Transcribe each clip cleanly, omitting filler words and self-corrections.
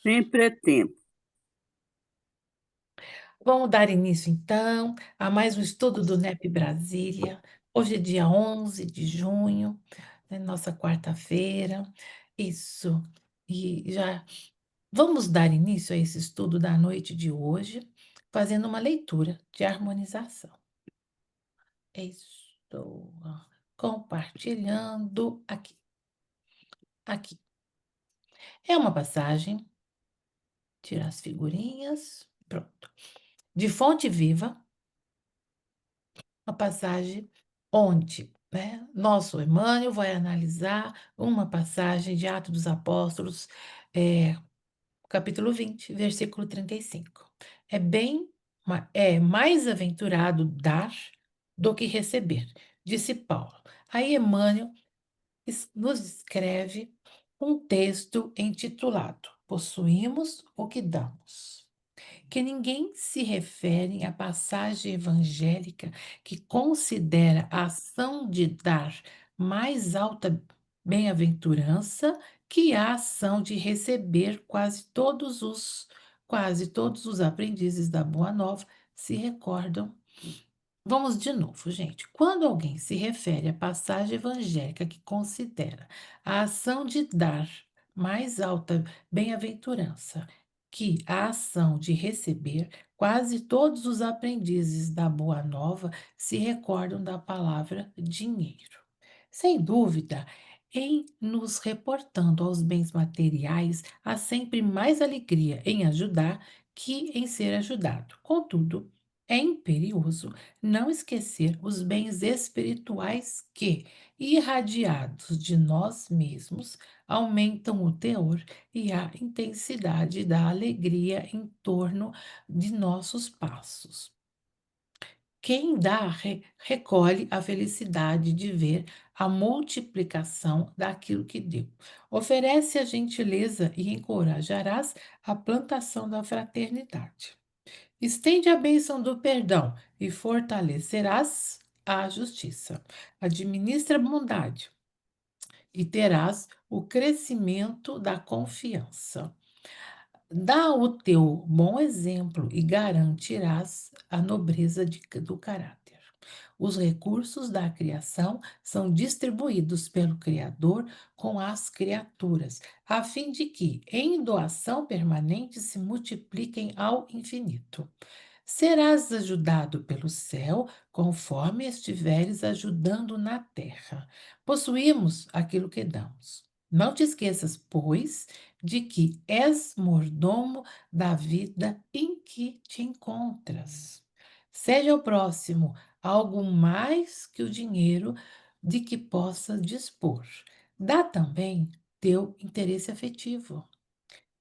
Sempre é tempo. Vamos dar início, então, a mais um estudo do NEP Brasília. Hoje é dia 11 de junho, é nossa quarta-feira. Isso. E já vamos dar início a esse estudo da noite de hoje, fazendo uma leitura de harmonização. Estou compartilhando aqui. Aqui. É uma passagem, tirar as figurinhas, pronto. De Fonte Viva, uma passagem onde, né, nosso Emmanuel vai analisar uma passagem de Atos dos Apóstolos, capítulo 20, versículo 35. É mais aventurado dar do que receber, disse Paulo. Aí Emmanuel nos escreve um texto intitulado Possuímos o que damos, que ninguém se refere à passagem evangélica que considera a ação de dar mais alta bem-aventurança que a ação de receber. Quase todos os aprendizes da Boa Nova se recordam. Vamos de novo, gente. Quando alguém se refere à passagem evangélica que considera a ação de dar mais alta bem-aventurança que a ação de receber, quase todos os aprendizes da Boa Nova se recordam da palavra dinheiro. Sem dúvida, em nos reportando aos bens materiais, há sempre mais alegria em ajudar que em ser ajudado. Contudo, é imperioso não esquecer os bens espirituais que, irradiados de nós mesmos, aumentam o teor e a intensidade da alegria em torno de nossos passos. Quem dá, recolhe a felicidade de ver a multiplicação daquilo que deu. Oferece a gentileza e encorajarás a plantação da fraternidade. Estende a bênção do perdão e fortalecerás a justiça. Administra a bondade e terás o crescimento da confiança. Dá o teu bom exemplo e garantirás a nobreza do caráter. Os recursos da criação são distribuídos pelo Criador com as criaturas, a fim de que, em doação permanente, se multipliquem ao infinito. Serás ajudado pelo céu, conforme estiveres ajudando na terra. Possuímos aquilo que damos. Não te esqueças, pois, de que és mordomo da vida em que te encontras. Seja o próximo algo mais que o dinheiro de que possa dispor. Dá também teu interesse afetivo,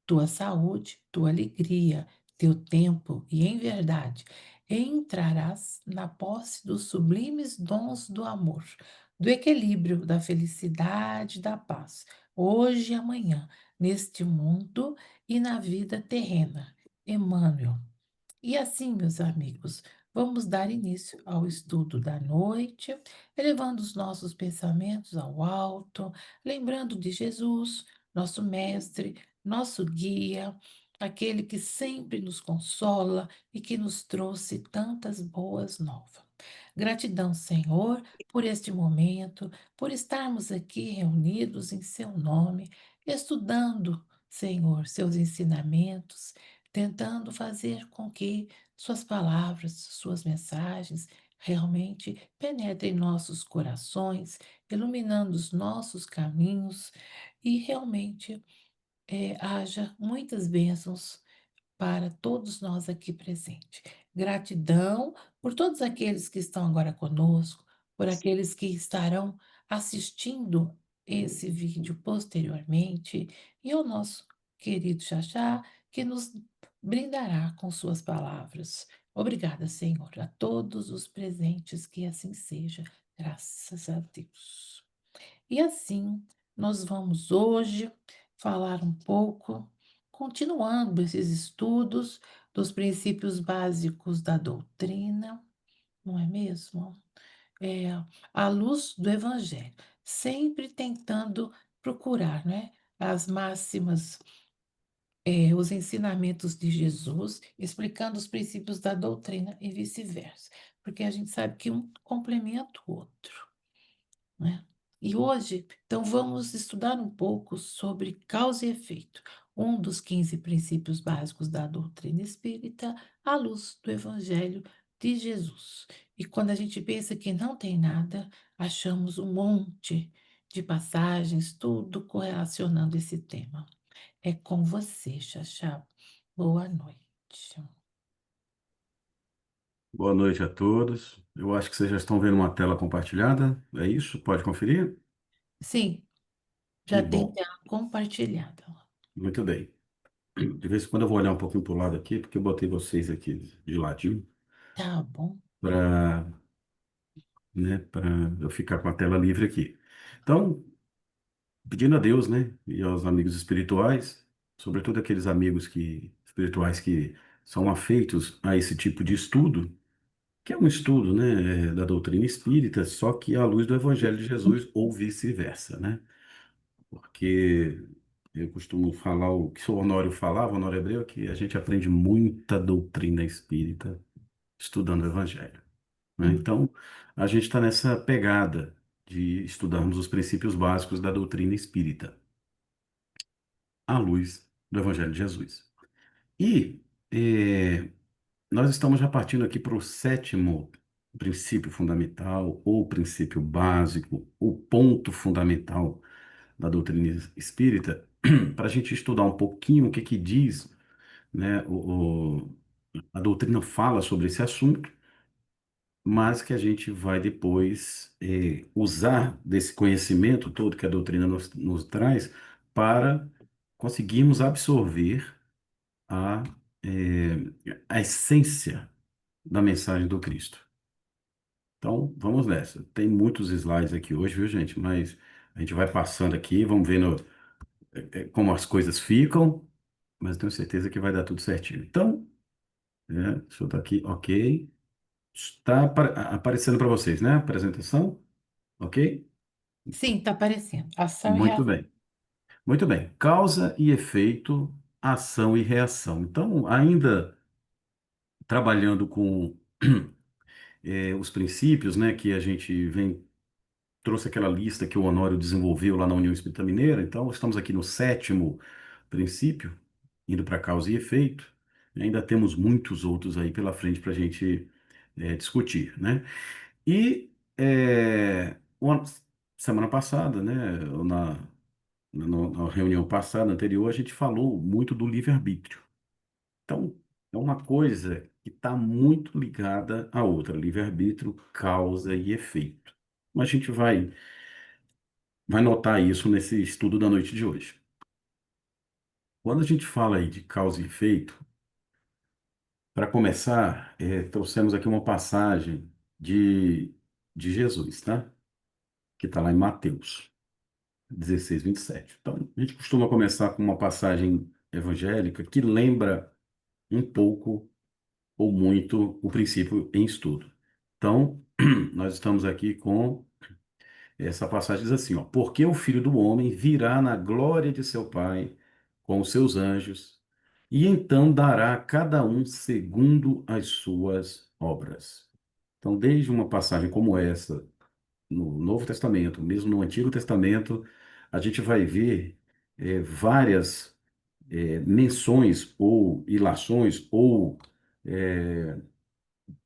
tua saúde, tua alegria, teu tempo, e em verdade entrarás na posse dos sublimes dons do amor, do equilíbrio, da felicidade, da paz, hoje e amanhã, neste mundo e na vida terrena. Emmanuel. E assim, meus amigos, vamos dar início ao estudo da noite, elevando os nossos pensamentos ao alto, lembrando de Jesus, nosso mestre, nosso guia, aquele que sempre nos consola e que nos trouxe tantas boas novas. Gratidão, Senhor, por este momento, por estarmos aqui reunidos em Seu nome, estudando, Senhor, seus ensinamentos, tentando fazer com que Suas palavras, Suas mensagens realmente penetrem nossos corações, iluminando os nossos caminhos e realmente haja muitas bênçãos para todos nós aqui presentes. Gratidão por todos aqueles que estão agora conosco, por aqueles que estarão assistindo esse vídeo posteriormente, e ao nosso querido Xaxá, que nos brindará com suas palavras. Obrigada, Senhor, a todos os presentes, que assim seja, graças a Deus. E assim, nós vamos hoje falar um pouco, continuando esses estudos dos princípios básicos da doutrina, não é mesmo? É, à luz do Evangelho, sempre tentando procurar, né, as máximas os ensinamentos de Jesus, explicando os princípios da doutrina e vice-versa, porque a gente sabe que um complementa o outro, né? E hoje, então, vamos estudar um pouco sobre causa e efeito, um dos 15 princípios básicos da doutrina espírita, à luz do Evangelho de Jesus. E quando a gente pensa que não tem nada, achamos um monte de passagens, tudo correlacionando esse tema. É com você, Xaxá. Boa noite. Boa noite a todos. Eu acho que vocês já estão vendo uma tela compartilhada. É isso? Pode conferir? Sim, Que já tem bom. tela compartilhada. Muito bem. De vez em quando eu vou olhar um pouquinho para o lado aqui, porque eu botei vocês aqui de ladinho Tá bom? para, né, para eu ficar com a tela livre aqui. Então, pedindo a Deus, né, e aos amigos espirituais, sobretudo aqueles amigos espirituais que são afeitos a esse tipo de estudo, que é um estudo, né, da doutrina espírita, só que à luz do Evangelho de Jesus ou vice-versa, né? Porque eu costumo falar o que o Honório falava, o Honório Hebreu, que a gente aprende muita doutrina espírita estudando o Evangelho, né? Hum. Então, a gente está nessa pegada de estudarmos os princípios básicos da doutrina espírita, à luz do Evangelho de Jesus. E nós estamos já partindo aqui para o sétimo princípio fundamental, ou princípio básico, o ponto fundamental da doutrina espírita, para a gente estudar um pouquinho o que que diz, né, a doutrina fala sobre esse assunto, mas que a gente vai depois usar desse conhecimento todo que a doutrina nos traz para conseguirmos absorver a, a essência da mensagem do Cristo. Então, vamos nessa. Tem muitos slides aqui hoje, viu, gente? Mas a gente vai passando aqui, vamos vendo como as coisas ficam, mas tenho certeza que vai dar tudo certinho. Então, deixa eu estar aqui, ok. Está aparecendo para vocês, né? A apresentação, ok? Sim, tá aparecendo. Ação e Muito reação. bem. Muito bem. Causa e efeito, ação e reação. Então, ainda trabalhando com os princípios, né, que a gente vem trouxe aquela lista que o Honório desenvolveu lá na União Espírita Mineira. Então, estamos aqui no sétimo princípio, indo para causa e efeito. E ainda temos muitos outros aí pela frente para a gente discutir, né? E semana passada, né, na reunião passada, anterior, a gente falou muito do livre-arbítrio. Então, é uma coisa que está muito ligada à outra, livre-arbítrio, causa e efeito. Mas a gente vai notar isso nesse estudo da noite de hoje. Quando a gente fala aí de causa e efeito, para começar, trouxemos aqui uma passagem de Jesus, tá? Que está lá em Mateus 16:27. Então, a gente costuma começar com uma passagem evangélica que lembra um pouco ou muito o princípio em estudo. Então, nós estamos aqui com essa passagem diz assim, ó, porque o Filho do Homem virá na glória de seu Pai com os seus anjos, e então dará a cada um segundo as suas obras. Então, desde uma passagem como essa, no Novo Testamento, mesmo no Antigo Testamento, a gente vai ver várias menções ou ilações ou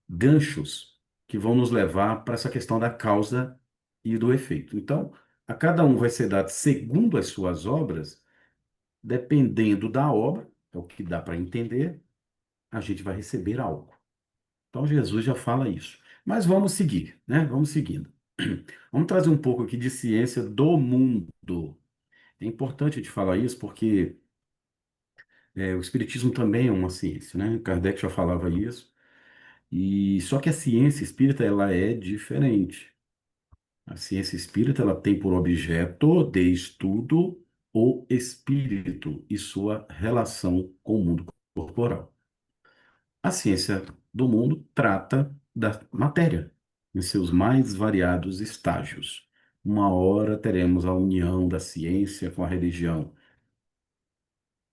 ganchos que vão nos levar para essa questão da causa e do efeito. Então, a cada um vai ser dado segundo as suas obras, dependendo da obra, é o que dá para entender, a gente vai receber algo. Então, Jesus já fala isso. Mas vamos seguir, né? Vamos seguindo. Vamos trazer um pouco aqui de ciência do mundo. É importante a gente falar isso porque o Espiritismo também é uma ciência, né? Kardec já falava isso. E só que a ciência espírita ela é diferente. A ciência espírita ela tem por objeto de estudo o espírito e sua relação com o mundo corporal. A ciência do mundo trata da matéria em seus mais variados estágios. Uma hora teremos a união da ciência com a religião.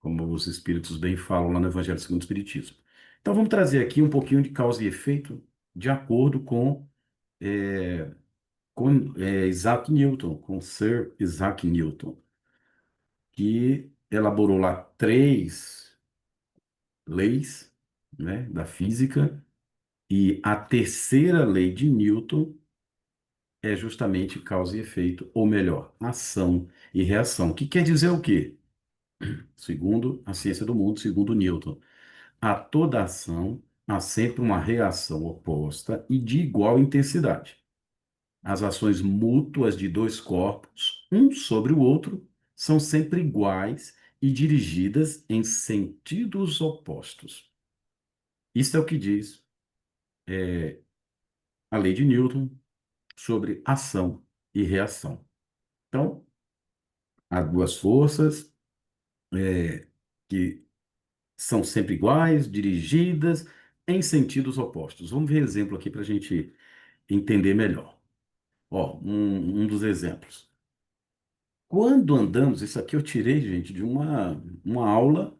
como os espíritos bem falam lá no Evangelho segundo o Espiritismo. Então vamos trazer aqui um pouquinho de causa e efeito de acordo é, com Isaac Newton, com Sir Isaac Newton, que elaborou lá três leis, né, da física, e a terceira lei de Newton é justamente causa e efeito, ou melhor, ação e reação, que quer dizer o quê? Segundo a ciência do mundo, segundo Newton, a toda ação há sempre uma reação oposta e de igual intensidade. As ações mútuas de dois corpos, um sobre o outro, são sempre iguais e dirigidas em sentidos opostos. Isso é o que diz a lei de Newton sobre ação e reação. Então, há duas forças que são sempre iguais, dirigidas em sentidos opostos. Vamos ver exemplo aqui para a gente entender melhor. Ó, um dos exemplos. Quando andamos, isso aqui eu tirei, gente, de uma aula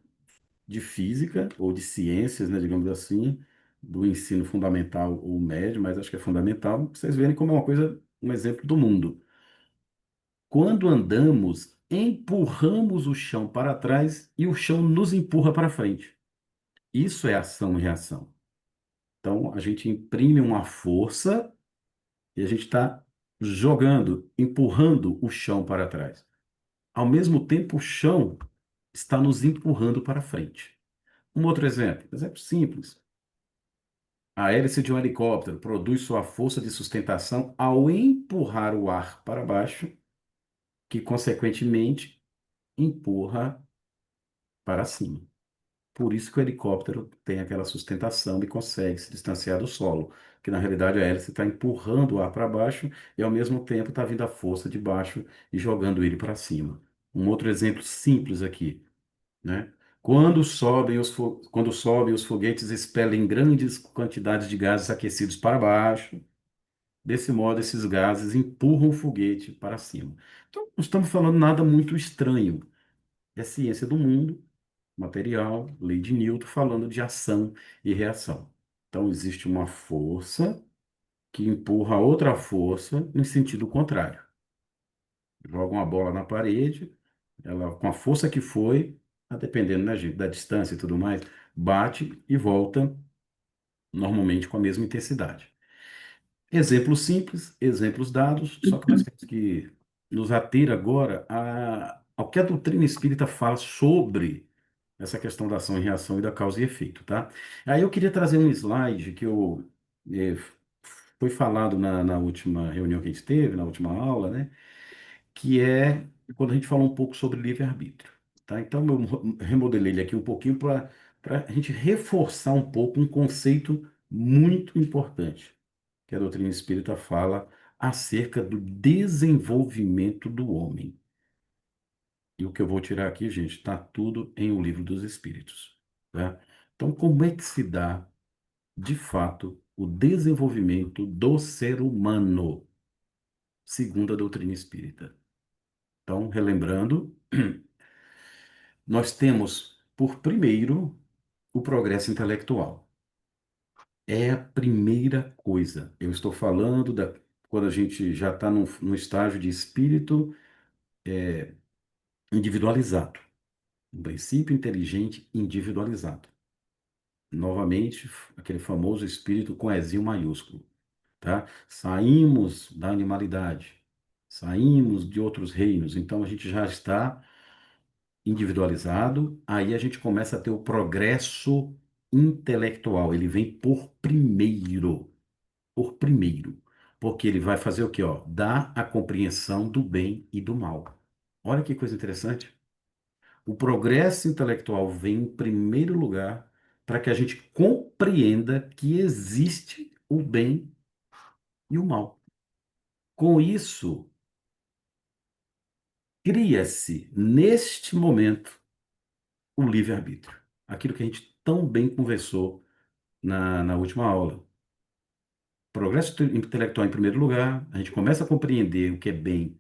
de física ou de ciências, né, digamos assim, do ensino fundamental ou médio, mas acho que é fundamental, pra vocês verem como é uma coisa, um exemplo do mundo. Quando andamos, empurramos o chão para trás e o chão nos empurra para frente. Isso é ação e reação. Então, a gente imprime uma força e a gente está jogando, empurrando o chão para trás. Ao mesmo tempo, o chão está nos empurrando para frente. Um outro exemplo simples. A hélice de um helicóptero produz sua força de sustentação ao empurrar o ar para baixo, que consequentemente empurra para cima. Por isso que o helicóptero tem aquela sustentação e consegue se distanciar do solo, que na realidade a hélice está empurrando o ar para baixo e ao mesmo tempo está vindo a força de baixo e jogando ele para cima. Um outro exemplo simples aqui, né? Quando sobem os foguetes expelem grandes quantidades de gases aquecidos para baixo. Desse modo, esses gases empurram o foguete para cima. Então, não estamos falando nada muito estranho. É ciência do mundo, material, lei de Newton, falando de ação e reação. Então, existe uma força que empurra outra força em sentido contrário. Joga uma bola na parede, ela, com a força que foi, dependendo, né, gente, da distância e tudo mais, bate e volta, normalmente com a mesma intensidade. Exemplos simples, exemplos dados, só que nós temos que nos ater agora ao que a doutrina espírita fala sobre essa questão da ação e reação e da causa e efeito, tá? Aí eu queria trazer um slide que eh, foi falado na última reunião que a gente teve, na última aula, né? Que é quando a gente falou um pouco sobre livre-arbítrio, tá? Então eu remodelei ele aqui um pouquinho para a gente reforçar um pouco um conceito muito importante que a doutrina espírita fala acerca do desenvolvimento do homem. E o que eu vou tirar aqui, gente, está tudo em O Livro dos Espíritos, tá? Então, como é que se dá, de fato, o desenvolvimento do ser humano, segundo a doutrina espírita? Então, relembrando, nós temos, por primeiro, o progresso intelectual. É a primeira coisa. Eu estou falando quando a gente já está no estágio de espírito individualizado. Um princípio inteligente individualizado. Novamente, aquele famoso espírito com Ezinho maiúsculo, tá? Saímos da animalidade, saímos de outros reinos, então a gente já está individualizado, aí a gente começa a ter o progresso intelectual, ele vem por primeiro, porque ele vai fazer o quê, ó? Dar a compreensão do bem e do mal. Olha que coisa interessante. O progresso intelectual vem em primeiro lugar para que a gente compreenda que existe o bem e o mal. Com isso, cria-se, neste momento, o livre-arbítrio. Aquilo que a gente tão bem conversou na última aula. Progresso intelectual em primeiro lugar, a gente começa a compreender o que é bem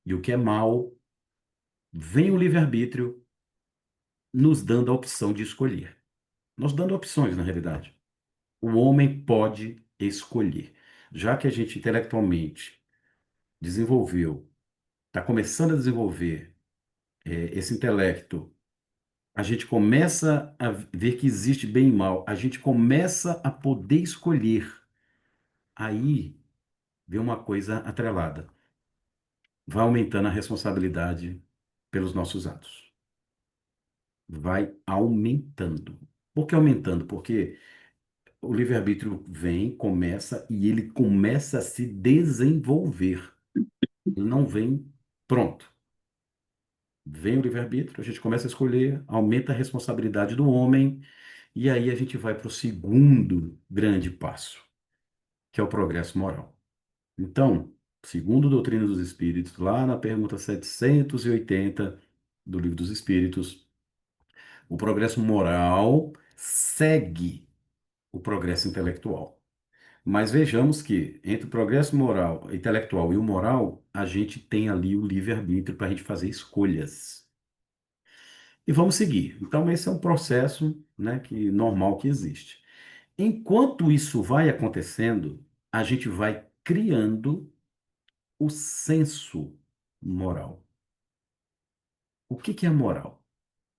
e o que é mal, vem o livre-arbítrio, nos dando a opção de escolher. Nos dando opções, na realidade. O homem pode escolher. Já que a gente intelectualmente desenvolveu, está começando a desenvolver esse intelecto, a gente começa a ver que existe bem e mal, a gente começa a poder escolher. Aí vem uma coisa atrelada. Vai aumentando a responsabilidade pelos nossos atos. Vai aumentando. Por que aumentando? Porque o livre-arbítrio vem, começa e ele começa a se desenvolver. Ele não vem pronto. Vem o livre-arbítrio, a gente começa a escolher, aumenta a responsabilidade do homem, e aí a gente vai para o segundo grande passo, que é o progresso moral. Então, segundo a doutrina dos Espíritos, lá na pergunta 780 do Livro dos Espíritos, o progresso moral segue o progresso intelectual. Mas vejamos que entre o progresso moral, intelectual e o moral, a gente tem ali o livre-arbítrio para a gente fazer escolhas. E vamos seguir. Então, esse é um processo, né, normal que existe. Enquanto isso vai acontecendo, a gente vai criando o senso moral. O que que é moral?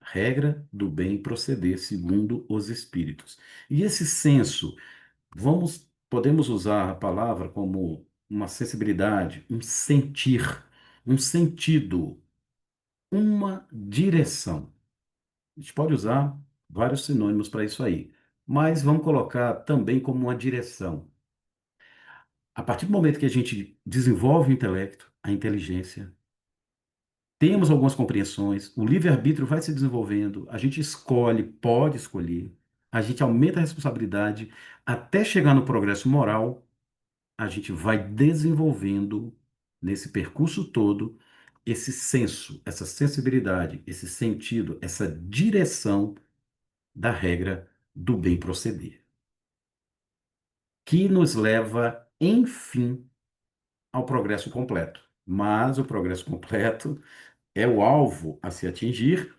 Regra do bem proceder segundo os espíritos. E esse senso, podemos usar a palavra como uma sensibilidade, um sentir, um sentido, uma direção. A gente pode usar vários sinônimos para isso aí, mas vamos colocar também como uma direção. A partir do momento que a gente desenvolve o intelecto, a inteligência, temos algumas compreensões, o livre-arbítrio vai se desenvolvendo, a gente escolhe, pode escolher, a gente aumenta a responsabilidade até chegar no progresso moral, a gente vai desenvolvendo nesse percurso todo esse senso, essa sensibilidade, esse sentido, essa direção da regra do bem proceder, que nos leva, enfim, ao progresso completo. Mas o progresso completo é o alvo a se atingir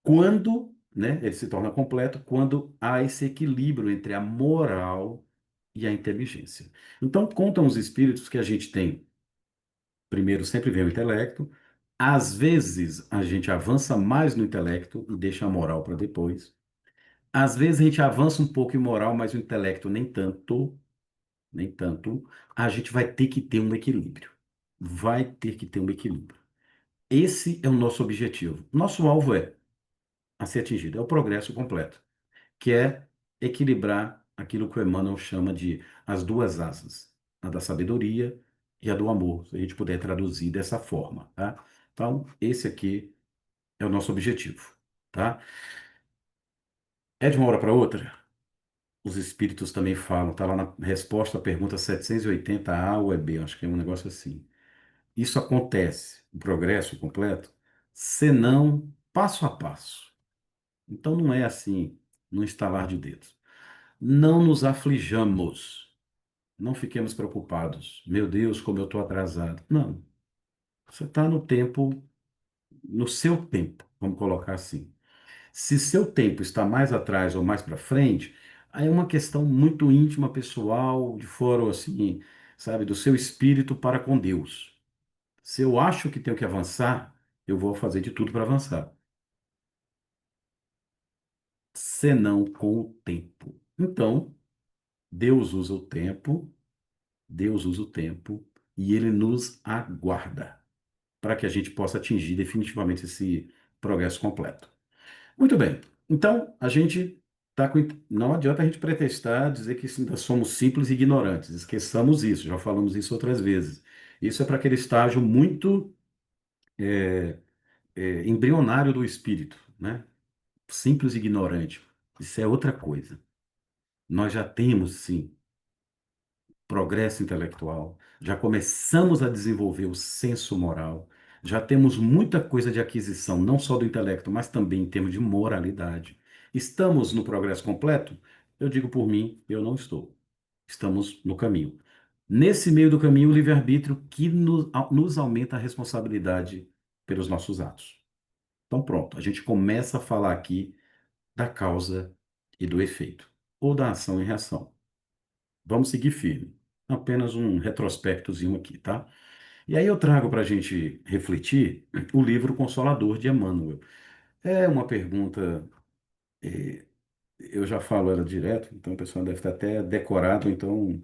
quando, né, ele se torna completo quando há esse equilíbrio entre a moral e a inteligência. Então, contam os espíritos que a gente tem, primeiro sempre vem o intelecto, às vezes a gente avança mais no intelecto e deixa a moral para depois. Às vezes a gente avança um pouco em moral, mas o intelecto nem tanto, nem tanto. A gente vai ter que ter um equilíbrio. Vai ter que ter um equilíbrio. Esse é o nosso objetivo. Nosso alvo é a ser atingido, é o progresso completo, que é equilibrar aquilo que o Emmanuel chama de as duas asas, a da sabedoria e a do amor, se a gente puder traduzir dessa forma, tá? Então, esse aqui é o nosso objetivo, tá? É de uma hora para outra? Os espíritos também falam, tá lá na resposta à pergunta 780A ou é B, acho que é um negócio assim. Isso acontece, o progresso completo, senão passo a passo. Então não é assim, no estalar de dedos. Não nos aflijamos, não fiquemos preocupados. Meu Deus, como eu estou atrasado. Não, você está no tempo, no seu tempo, vamos colocar assim. Se seu tempo está mais atrás ou mais para frente, aí é uma questão muito íntima, pessoal, de fora, assim, sabe, do seu espírito para com Deus. Se eu acho que tenho que avançar, eu vou fazer de tudo para avançar, senão com o tempo. Então, Deus usa o tempo, Deus usa o tempo e ele nos aguarda para que a gente possa atingir definitivamente esse progresso completo. Muito bem. Então, a gente tá com. Não adianta a gente pretextar, dizer que ainda somos simples e ignorantes. Esqueçamos isso, já falamos isso outras vezes. Isso é para aquele estágio muito embrionário do espírito, né? Simples e ignorante. Isso é outra coisa. Nós já temos, sim, progresso intelectual, já começamos a desenvolver o senso moral, já temos muita coisa de aquisição, não só do intelecto, mas também em termos de moralidade. Estamos no progresso completo? Eu digo por mim, eu não estou. Estamos no caminho. Nesse meio do caminho, o livre-arbítrio que nos aumenta a responsabilidade pelos nossos atos. Então, pronto, a gente começa a falar aqui da causa e do efeito, ou da ação e reação. Vamos seguir firme. Apenas um retrospectozinho aqui, tá? E aí eu trago para a gente refletir o livro Consolador de Emmanuel. É uma pergunta, eu já falo ela direto, então o pessoal deve estar até decorado, então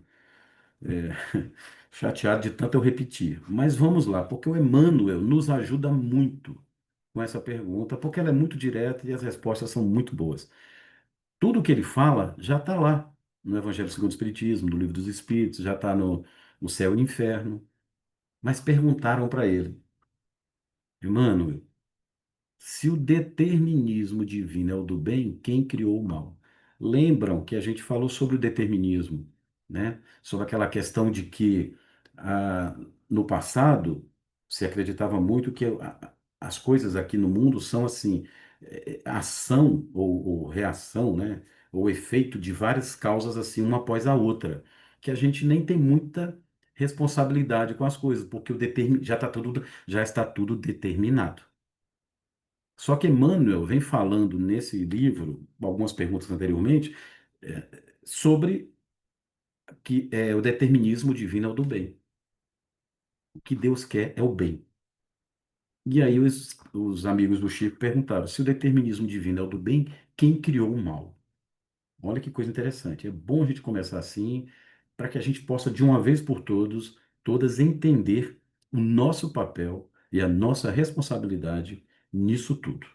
chateado de tanto eu repetir. Mas vamos lá, porque o Emmanuel nos ajuda muito com essa pergunta, porque ela é muito direta e as respostas são muito boas. Tudo que ele fala já está lá no Evangelho segundo o Espiritismo, no Livro dos Espíritos, já está no Céu e no Inferno. Mas perguntaram para ele, Emmanuel, se o determinismo divino é o do bem, quem criou o mal? Lembram que a gente falou sobre o determinismo, né? Sobre aquela questão de que no passado se acreditava muito que as coisas aqui no mundo são assim, ação ou reação, né? Ou efeito de várias causas assim, uma após a outra, que a gente nem tem muita responsabilidade com as coisas, porque já está tudo determinado. Só que Emmanuel vem falando nesse livro, algumas perguntas anteriormente, sobre que o determinismo divino é o do bem. O que Deus quer é o bem. E aí os amigos do Chico perguntaram: se o determinismo divino é o do bem, quem criou o mal? Olha que coisa interessante. É bom a gente começar assim, para que a gente possa, de uma vez por todas, entender o nosso papel e a nossa responsabilidade nisso tudo,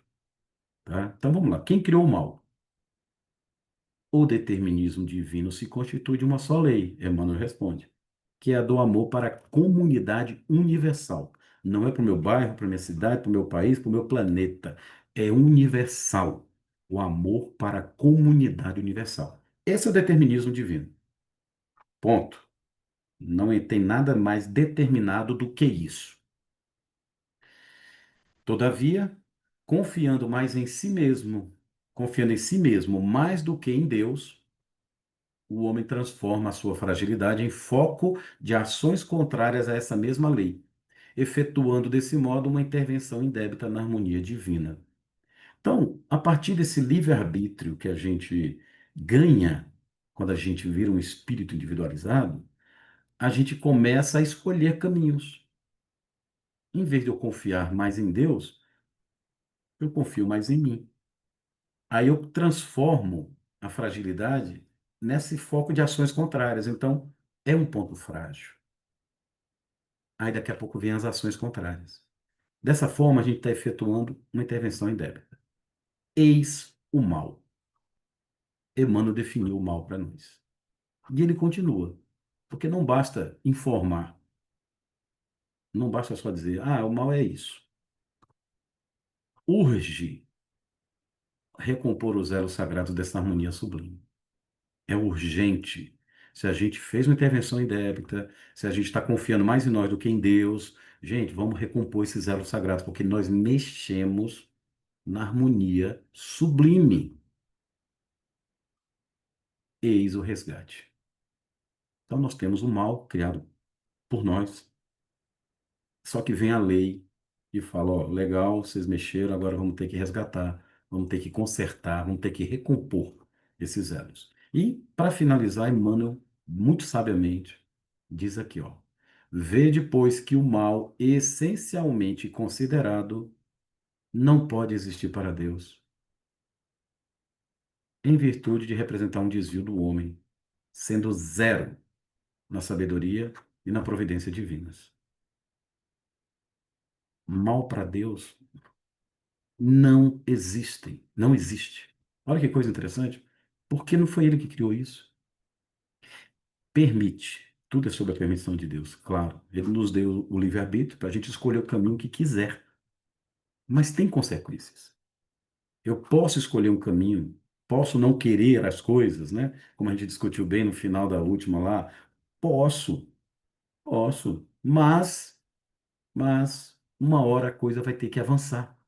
tá? Então vamos lá. Quem criou o mal? O determinismo divino se constitui de uma só lei, Emmanuel responde, que é a do amor para a comunidade universal. Não é para o meu bairro, para a minha cidade, para o meu país, para o meu planeta. É universal. O amor para a comunidade universal. Esse é o determinismo divino. Ponto. Não tem nada mais determinado do que isso. Todavia, confiando em si mesmo mais do que em Deus, o homem transforma a sua fragilidade em foco de ações contrárias a essa mesma lei, efetuando desse modo uma intervenção indébita na harmonia divina. Então, a partir desse livre-arbítrio que a gente ganha quando a gente vira um espírito individualizado, a gente começa a escolher caminhos. Em vez de eu confiar mais em Deus, eu confio mais em mim. Aí eu transformo a fragilidade nesse foco de ações contrárias. Então, é um ponto frágil. Aí daqui a pouco vem as ações contrárias. Dessa forma, a gente está efetuando uma intervenção indébita. Eis o mal. Emmanuel definiu o mal para nós. E ele continua. Porque não basta informar, não basta só dizer, o mal é isso. Urge recompor os elos sagrados dessa harmonia sublime. É urgente. Se a gente fez uma intervenção indébita, se a gente está confiando mais em nós do que em Deus, gente, vamos recompor esses elos sagrados, porque nós mexemos na harmonia sublime. Eis o resgate. Então nós temos o mal criado por nós, só que vem a lei e fala, ó, legal, vocês mexeram, agora vamos ter que resgatar, vamos ter que consertar, vamos ter que recompor esses elos. E, para finalizar, Emmanuel, muito sabiamente, diz aqui, ó, vede, pois, que o mal essencialmente considerado não pode existir para Deus, em virtude de representar um desvio do homem, sendo zero na sabedoria e na providência divinas. Mal para Deus não existem, não existe. Olha que coisa interessante, porque não foi ele que criou isso. Permite. Tudo é sob a permissão de Deus, claro. Ele nos deu o livre-arbítrio para a gente escolher o caminho que quiser, mas tem consequências. Eu posso escolher um caminho, posso não querer as coisas, né? Como a gente discutiu bem no final da última lá. Posso, posso, mas uma hora a coisa vai ter que avançar,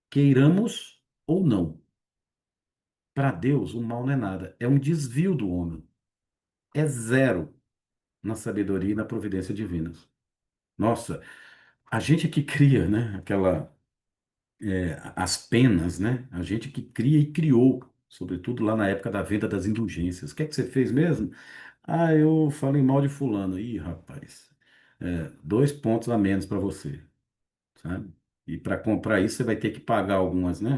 queiramos ou não. Para Deus, o mal não é nada, é um desvio do homem, é zero na sabedoria e na providência divinas. Nossa, a gente é que cria, né, as penas, né? A gente que cria e criou, sobretudo lá na época da venda das indulgências. O que é que você fez mesmo? Ah, eu falei mal de fulano. Ih, rapaz, 2 pontos a menos para você, sabe? E para comprar isso, você vai ter que pagar algumas, né?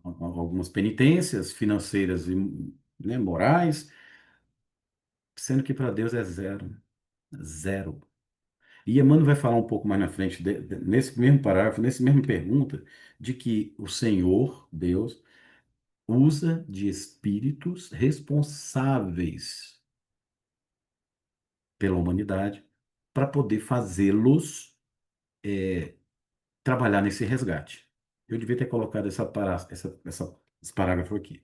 Algumas penitências financeiras e, né, morais, sendo que para Deus é zero. Zero. E Emmanuel vai falar um pouco mais na frente, nesse mesmo parágrafo, nesse mesmo pergunta, de que o Senhor, Deus, usa de espíritos responsáveis pela humanidade para poder fazê-los trabalhar nesse resgate. Eu devia ter colocado esse parágrafo aqui.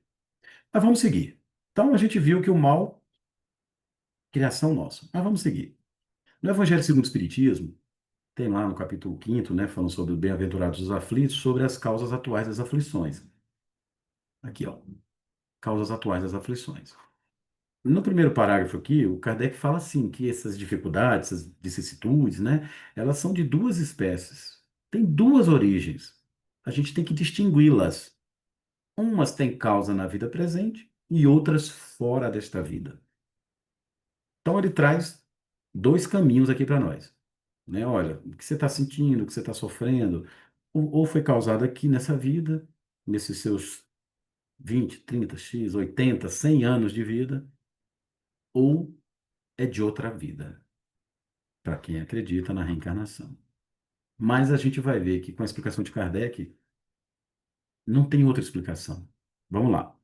Mas vamos seguir. Então a gente viu que o mal, criação nossa. Mas vamos seguir. No Evangelho segundo o Espiritismo, tem lá no capítulo 5º, né, falando sobre os bem-aventurados os aflitos, sobre as causas atuais das aflições. Aqui, ó, causas atuais das aflições. No primeiro parágrafo aqui, o Kardec fala assim que essas dificuldades, essas vicissitudes, né, elas são de duas espécies. Tem duas origens. A gente tem que distingui-las. Umas têm causa na vida presente e outras fora desta vida. Então ele traz dois caminhos aqui para nós, né? Olha, o que você está sentindo, o que você está sofrendo, ou foi causado aqui nessa vida, nesses seus 20, 30, X, 80, 100 anos de vida, ou é de outra vida, para quem acredita na reencarnação. Mas a gente vai ver que com a explicação de Kardec, não tem outra explicação. Vamos lá.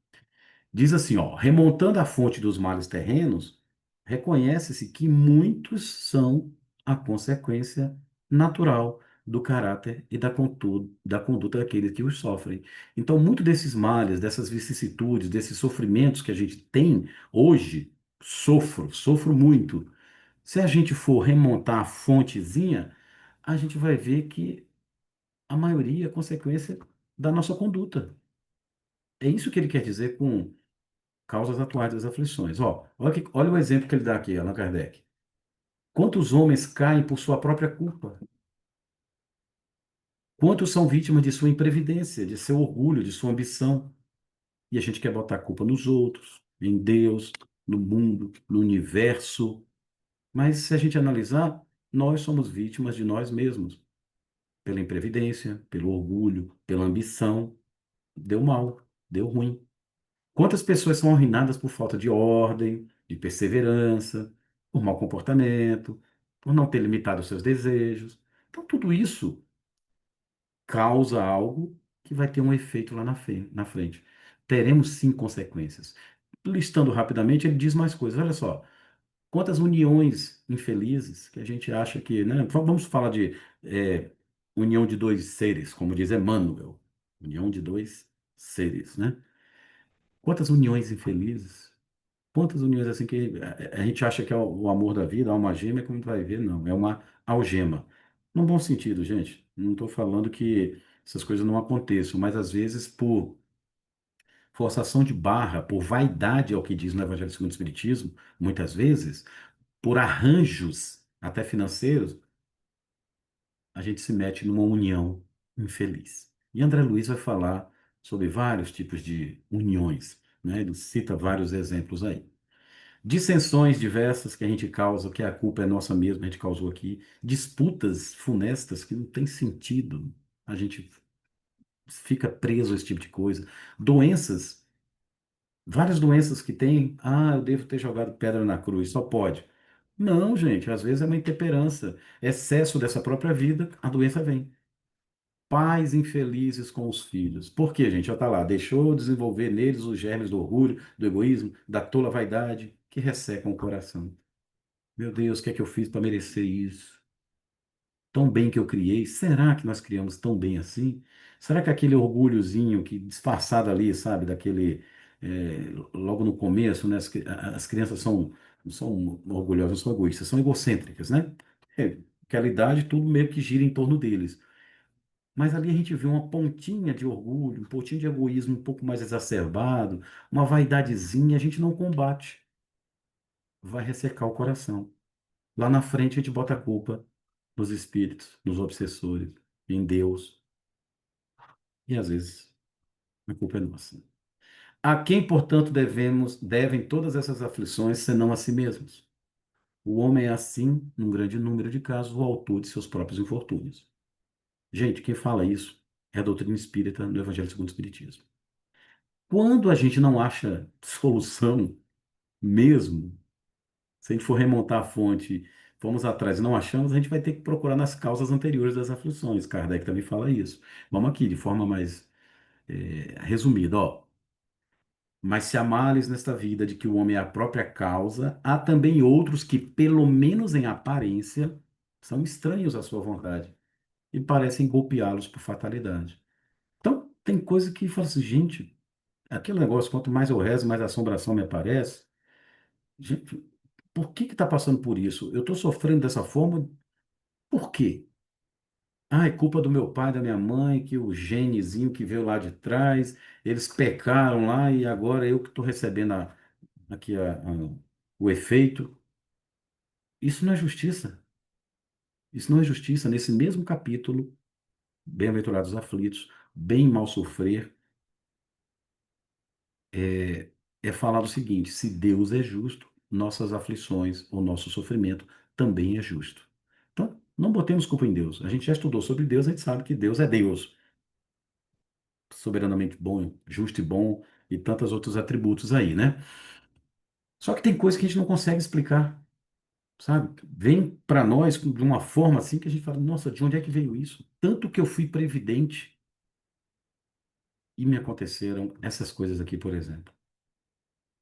Diz assim, ó, remontando a fonte dos males terrenos, reconhece-se que muitos são a consequência natural do caráter e da conduta daqueles que os sofrem. Então, muito desses males, dessas vicissitudes, desses sofrimentos que a gente tem hoje, sofro muito. Se a gente for remontar a fontezinha, a gente vai ver que a maioria é consequência da nossa conduta. É isso que ele quer dizer com causas atuais das aflições. Ó, olha o exemplo que ele dá aqui, Allan Kardec. Quantos homens caem por sua própria culpa? Quantos são vítimas de sua imprevidência, de seu orgulho, de sua ambição? E a gente quer botar a culpa nos outros, em Deus, no mundo, no universo. Mas se a gente analisar, nós somos vítimas de nós mesmos, pela imprevidência, pelo orgulho, pela ambição. Deu mal, deu ruim. Quantas pessoas são arruinadas por falta de ordem, de perseverança, por mau comportamento, por não ter limitado os seus desejos? Então, tudo isso causa algo que vai ter um efeito lá na frente. Teremos sim consequências. Listando rapidamente, ele diz mais coisas. Olha só, quantas uniões infelizes que a gente acha que, né? Vamos falar de união de dois seres, como diz Emmanuel. União de dois seres, né? Quantas uniões infelizes? Quantas uniões assim que a gente acha que é o amor da vida, a alma gêmea, como vai ver, não, é uma algema. Num bom sentido, gente. Não estou falando que essas coisas não aconteçam, mas às vezes por forçação de barra, por vaidade, é o que diz no Evangelho segundo o Espiritismo, muitas vezes, por arranjos, até financeiros, a gente se mete numa união infeliz. E André Luiz vai falar sobre vários tipos de uniões, né? Ele cita vários exemplos aí. Dissensões diversas que a gente causa, que a culpa é nossa mesma, a gente causou aqui. Disputas funestas que não tem sentido. A gente fica preso a esse tipo de coisa. Doenças, várias doenças que tem. Ah, eu devo ter jogado pedra na cruz, só pode. Não, gente, às vezes é uma intemperança, excesso dessa própria vida, a doença vem. Pais infelizes com os filhos. Por quê, gente? Já está lá. Deixou desenvolver neles os germes do orgulho, do egoísmo, da tola vaidade, que ressecam o coração. Meu Deus, o que é que eu fiz para merecer isso? Tão bem que eu criei. Será que nós criamos tão bem assim? Será que aquele orgulhozinho que disfarçado ali, sabe, daquele logo no começo, né? As crianças são orgulhosas, são egoístas, são egocêntricas, né? Aquela idade, tudo meio que gira em torno deles. Mas ali a gente vê uma pontinha de orgulho, um pontinho de egoísmo um pouco mais exacerbado, uma vaidadezinha, a gente não combate. Vai ressecar o coração. Lá na frente a gente bota a culpa nos espíritos, nos obsessores, em Deus. E às vezes a culpa é nossa. A quem, portanto, devem todas essas aflições, senão a si mesmos? O homem é assim, num grande número de casos, o autor de seus próprios infortúnios. Gente, quem fala isso é a doutrina espírita no Evangelho segundo o Espiritismo. Quando a gente não acha solução mesmo, se a gente for remontar a fonte, fomos atrás e não achamos, a gente vai ter que procurar nas causas anteriores das aflições. Kardec também fala isso. Vamos aqui, de forma mais resumida, ó. Mas se há males nesta vida de que o homem é a própria causa, há também outros que, pelo menos em aparência, são estranhos à sua vontade e parecem golpeá-los por fatalidade. Então, tem coisa que fala assim, gente, aquele negócio, quanto mais eu rezo, mais assombração me aparece. Gente, por que que está passando por isso? Eu estou sofrendo dessa forma, por quê? Ah, é culpa do meu pai, da minha mãe, que o genezinho que veio lá de trás, eles pecaram lá e agora eu que estou recebendo aqui o efeito. Isso não é justiça. Isso não é justiça. Nesse mesmo capítulo, Bem-aventurados os aflitos, bem mal sofrer, é, é falado o seguinte: se Deus é justo, nossas aflições, o nosso sofrimento também é justo. Então, não botemos culpa em Deus. A gente já estudou sobre Deus, a gente sabe que Deus é Deus, soberanamente bom, justo e bom, e tantos outros atributos aí, né? Só que tem coisas que a gente não consegue explicar, sabe? Vem para nós de uma forma assim que a gente fala, nossa, de onde é que veio isso? Tanto que eu fui previdente e me aconteceram essas coisas aqui, por exemplo.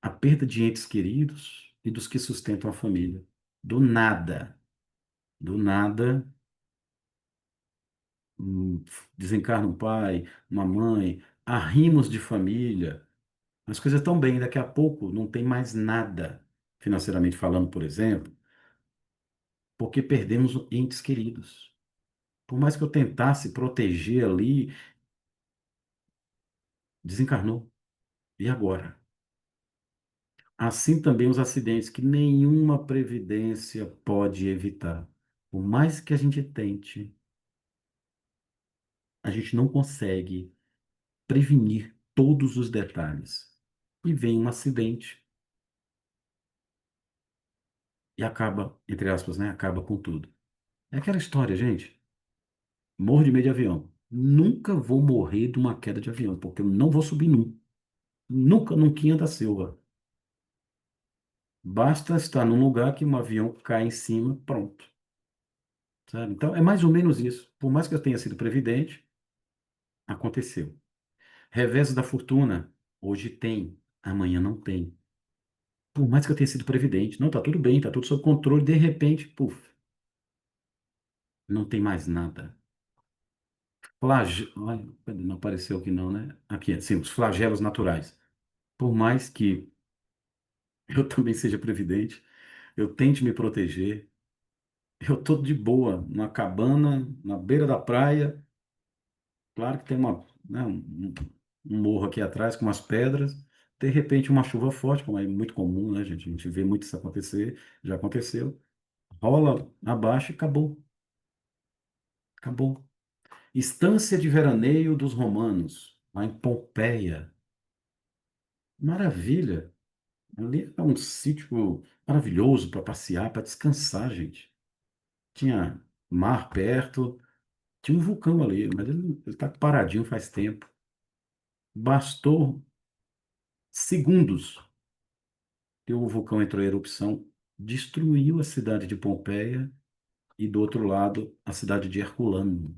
A perda de entes queridos e dos que sustentam a família. Do nada, hum, desencarna um pai, uma mãe, arrimos de família. As coisas estão bem, daqui a pouco não tem mais nada, financeiramente falando, por exemplo, porque perdemos entes queridos. Por mais que eu tentasse proteger ali, desencarnou. E agora? Assim também os acidentes que nenhuma previdência pode evitar. Por mais que a gente tente, a gente não consegue prevenir todos os detalhes. E vem um acidente e acaba, entre aspas, né? Acaba com tudo. É aquela história, gente. Morro de medo de avião. Nunca vou morrer de uma queda de avião, porque eu não vou subir num. Nunca, nunca da Silva. Basta estar num lugar que um avião cai em cima, pronto. Sabe? Então, é mais ou menos isso. Por mais que eu tenha sido previdente, aconteceu. Revés da fortuna, hoje tem, amanhã não tem. Por mais que eu tenha sido previdente, não, tá tudo bem, tá tudo sob controle, de repente, puf, não tem mais nada. Ai, não apareceu aqui não, né? Aqui, sim, os flagelos naturais. Por mais que eu também seja previdente, eu tente me proteger, eu tô de boa, numa cabana, na beira da praia, claro que tem um morro aqui atrás com umas pedras, de repente uma chuva forte, como é muito comum, né, gente? A gente vê muito isso acontecer, já aconteceu. Rola abaixo e acabou. Acabou. Estância de veraneio dos romanos, lá em Pompeia. Maravilha. Ali é um sítio maravilhoso para passear, para descansar, gente. Tinha mar perto, tinha um vulcão ali, mas ele está paradinho faz tempo. Bastou segundos que o vulcão entrou em erupção, destruiu a cidade de Pompeia e, do outro lado, a cidade de Herculano.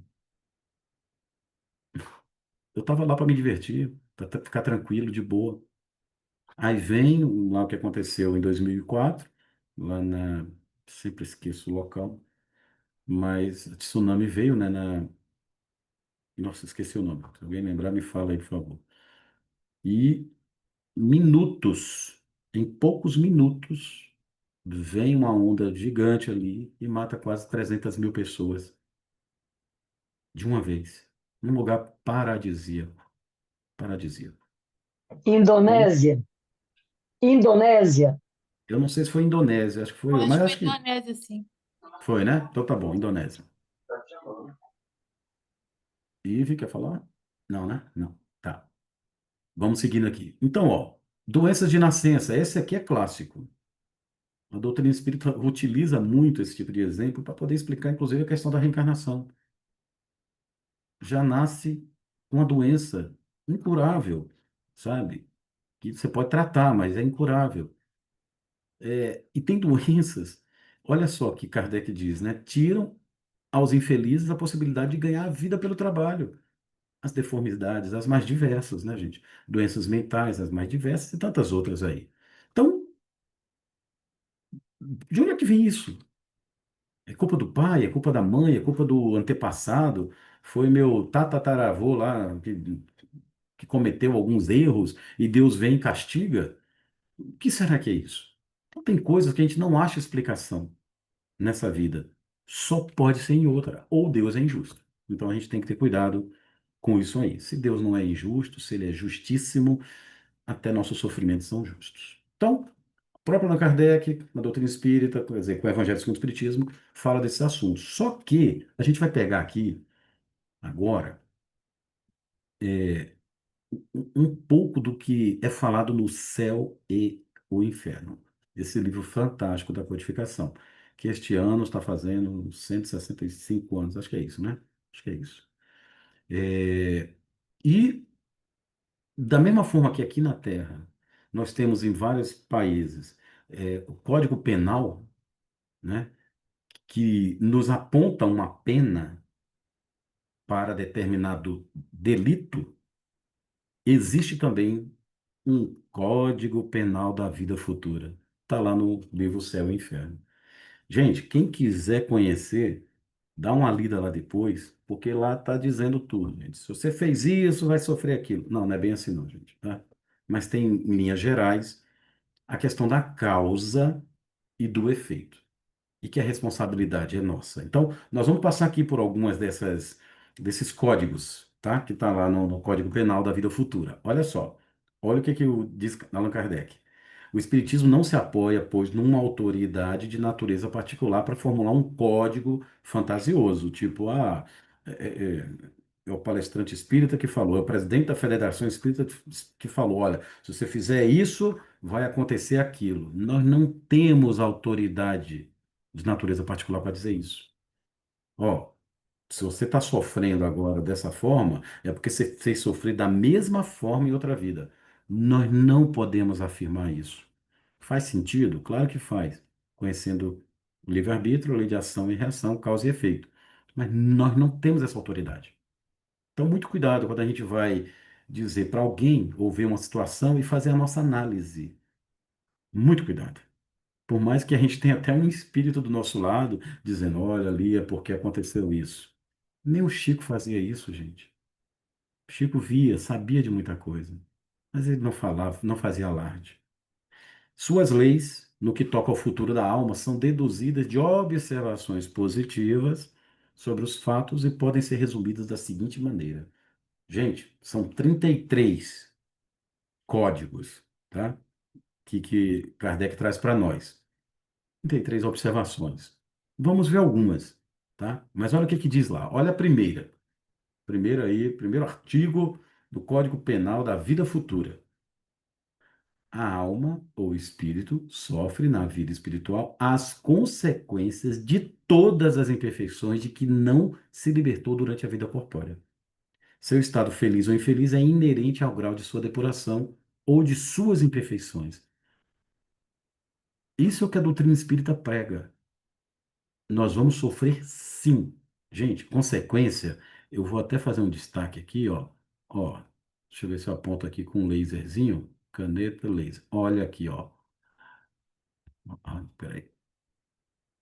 Eu estava lá para me divertir, para ficar tranquilo, de boa. Aí vem lá o que aconteceu em 2004, lá na. Sempre esqueço o local, mas a tsunami veio, né? Nossa, esqueci o nome. Se alguém lembrar, me fala aí, por favor. E minutos, em poucos minutos, vem uma onda gigante ali e mata quase 300 mil pessoas de uma vez. Num lugar paradisíaco. Paradisíaco. Então, Indonésia, Indonésia. eu não sei se foi Indonésia, acho que Eu foi, acho mas que foi acho que Indonésia, sim. foi, né? Então tá bom, Indonésia. Ive, quer falar? Não, né? Não. Tá. Vamos seguindo aqui. Então, ó, doenças de nascença. Esse aqui é clássico. A doutrina espírita utiliza muito esse tipo de exemplo para poder explicar, inclusive, a questão da reencarnação. Já nasce com uma doença incurável, sabe? Que você pode tratar, mas é incurável. E tem doenças, olha só que Kardec diz, né? Tiram aos infelizes a possibilidade de ganhar a vida pelo trabalho. As deformidades, as mais diversas, né, gente? Doenças mentais, as mais diversas e tantas outras aí. Então, de onde é que vem isso? É culpa do pai, é culpa da mãe, é culpa do antepassado? Foi meu tatataravô lá que cometeu alguns erros e Deus vem e castiga? O que será que é isso? Então, tem coisas que a gente não acha explicação nessa vida. Só pode ser em outra. Ou Deus é injusto. Então a gente tem que ter cuidado com isso aí. Se Deus não é injusto, se ele é justíssimo, até nossos sofrimentos são justos. Então, o próprio Allan Kardec, na doutrina espírita, quer dizer, com o Evangelho segundo o Espiritismo, fala desses assuntos. Só que a gente vai pegar aqui, agora, um pouco do que é falado no Céu e o Inferno. Esse livro fantástico da codificação, que este ano está fazendo 165 anos, acho que é isso, né? Acho que é isso. É, e, da mesma forma que aqui na Terra, nós temos em vários países o Código Penal, né, que nos aponta uma pena para determinado delito, existe também um Código Penal da Vida Futura. Está lá no livro Céu e Inferno. Gente, quem quiser conhecer, dá uma lida lá depois, porque lá está dizendo tudo, gente. Se você fez isso, vai sofrer aquilo. Não, não é bem assim não, gente, tá? Mas tem, em linhas gerais, a questão da causa e do efeito e que a responsabilidade é nossa. Então, nós vamos passar aqui por algumas desses códigos, tá? Que está lá no Código Penal da Vida Futura. Olha só, olha o que diz Allan Kardec. O Espiritismo não se apoia, pois, numa autoridade de natureza particular para formular um código fantasioso, tipo, é, é, é, é o palestrante espírita que falou, é o presidente da Federação Espírita que falou, olha, se você fizer isso, vai acontecer aquilo. Nós não temos autoridade de natureza particular para dizer isso. Ó, se você está sofrendo agora dessa forma, é porque você fez sofrer da mesma forma em outra vida. Nós não podemos afirmar isso. Faz sentido? Claro que faz. Conhecendo o livre-arbítrio, lei de ação e reação, causa e efeito. Mas nós não temos essa autoridade. Então, muito cuidado quando a gente vai dizer para alguém ou ver uma situação e fazer a nossa análise. Muito cuidado. Por mais que a gente tenha até um espírito do nosso lado dizendo, olha ali é porque aconteceu isso. Nem o Chico fazia isso, gente. O Chico via, sabia de muita coisa, mas ele não falava, não fazia alarde. Suas leis, no que toca ao futuro da alma, são deduzidas de observações positivas sobre os fatos e podem ser resumidas da seguinte maneira. Gente, são 33 códigos, tá? Que Kardec traz para nós. 33 observações. Vamos ver algumas, tá? Mas olha o que diz lá. Olha a primeira. Primeiro artigo do Código Penal da Vida Futura. A alma ou espírito sofre na vida espiritual as consequências de todas as imperfeições de que não se libertou durante a vida corpórea. Seu estado feliz ou infeliz é inerente ao grau de sua depuração ou de suas imperfeições. Isso é o que a doutrina espírita prega. Nós vamos sofrer sim. Gente, consequência, eu vou até fazer um destaque aqui, ó. Ó, deixa eu ver se eu aponto aqui com um laserzinho. Caneta laser. Olha aqui, ó. Peraí.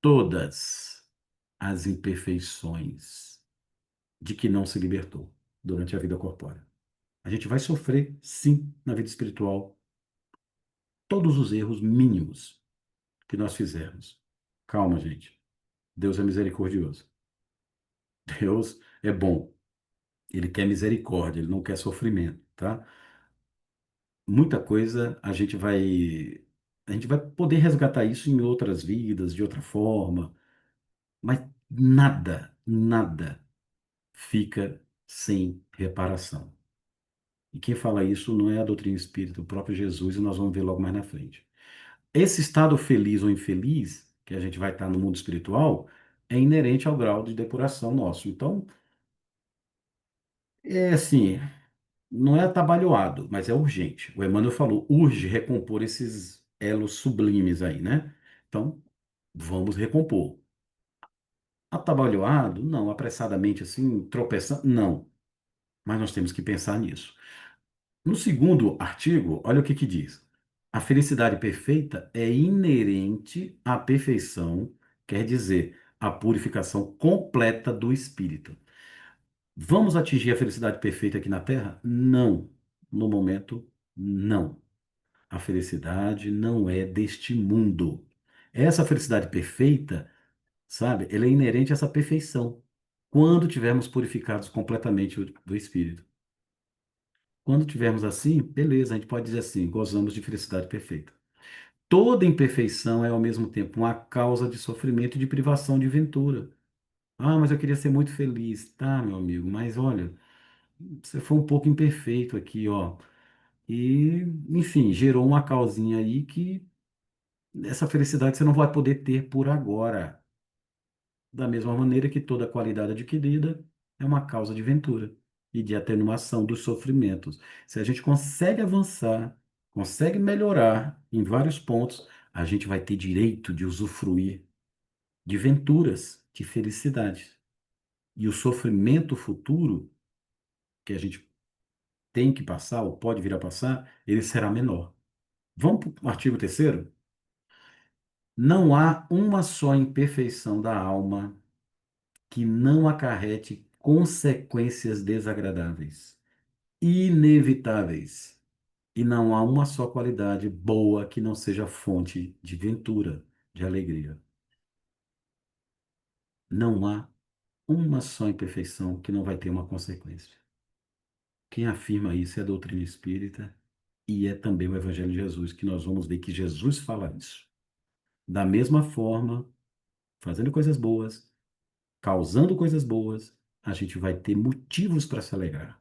Todas as imperfeições de que não se libertou durante a vida corpórea. A gente vai sofrer, sim, na vida espiritual, todos os erros mínimos que nós fizermos. Calma, gente. Deus é misericordioso. Deus é bom. Ele quer misericórdia, ele não quer sofrimento, tá? Muita coisa a gente vai poder resgatar isso em outras vidas, de outra forma, mas nada, nada fica sem reparação. E quem fala isso não é a doutrina espírita, o próprio Jesus, e nós vamos ver logo mais na frente. Esse estado feliz ou infeliz, que a gente vai estar no mundo espiritual, é inerente ao grau de depuração nosso. Então, é assim, não é atabalhoado, mas é urgente. O Emmanuel falou, urge recompor esses elos sublimes aí, né? Então, vamos recompor. Atabalhoado? Não. Apressadamente assim, tropeçando? Não. Mas nós temos que pensar nisso. No segundo artigo, olha o que que diz. A felicidade perfeita é inerente à perfeição, quer dizer, à purificação completa do espírito. Vamos atingir a felicidade perfeita aqui na Terra? Não. No momento, não. A felicidade não é deste mundo. Essa felicidade perfeita, sabe, ela é inerente a essa perfeição. Quando tivermos purificados completamente do espírito. Quando tivermos assim, beleza, a gente pode dizer assim, gozamos de felicidade perfeita. Toda imperfeição é ao mesmo tempo uma causa de sofrimento e de privação de ventura. Ah, mas eu queria ser muito feliz. Tá, meu amigo, mas olha, você foi um pouco imperfeito aqui, ó. E, enfim, gerou uma causinha aí que essa felicidade você não vai poder ter por agora. Da mesma maneira que toda qualidade adquirida é uma causa de ventura e de atenuação dos sofrimentos. Se a gente consegue avançar, consegue melhorar em vários pontos, a gente vai ter direito de usufruir de venturas, de felicidade. E o sofrimento futuro, que a gente tem que passar, ou pode vir a passar, ele será menor. Vamos para o artigo terceiro. Não há uma só imperfeição da alma que não acarrete consequências desagradáveis, inevitáveis. E não há uma só qualidade boa que não seja fonte de ventura, de alegria. Não há uma só imperfeição que não vai ter uma consequência. Quem afirma isso é a doutrina espírita e é também o Evangelho de Jesus, que nós vamos ver que Jesus fala isso. Da mesma forma, fazendo coisas boas, causando coisas boas, a gente vai ter motivos para se alegrar.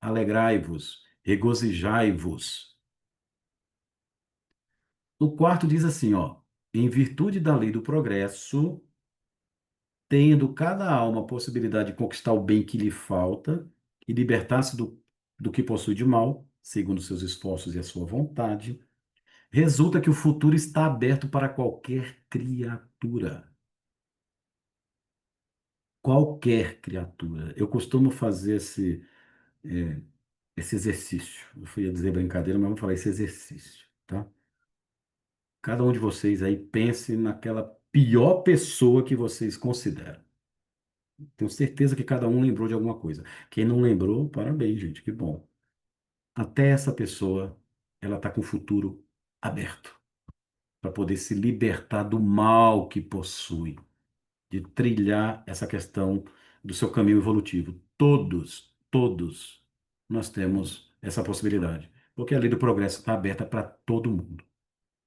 Alegrai-vos, regozijai-vos. O quarto diz assim, ó, em virtude da lei do progresso, tendo cada alma a possibilidade de conquistar o bem que lhe falta e libertar-se do que possui de mal, segundo seus esforços e a sua vontade, resulta que o futuro está aberto para qualquer criatura. Qualquer criatura. Eu costumo fazer esse exercício. Eu fui dizer brincadeira, mas vamos falar esse exercício, tá? Cada um de vocês aí pense naquela pior pessoa que vocês consideram. Tenho certeza que cada um lembrou de alguma coisa. Quem não lembrou, parabéns, gente, que bom. Até essa pessoa, ela está com o futuro aberto para poder se libertar do mal que possui, de trilhar essa questão do seu caminho evolutivo. Todos nós temos essa possibilidade, porque a lei do progresso está aberta para todo mundo.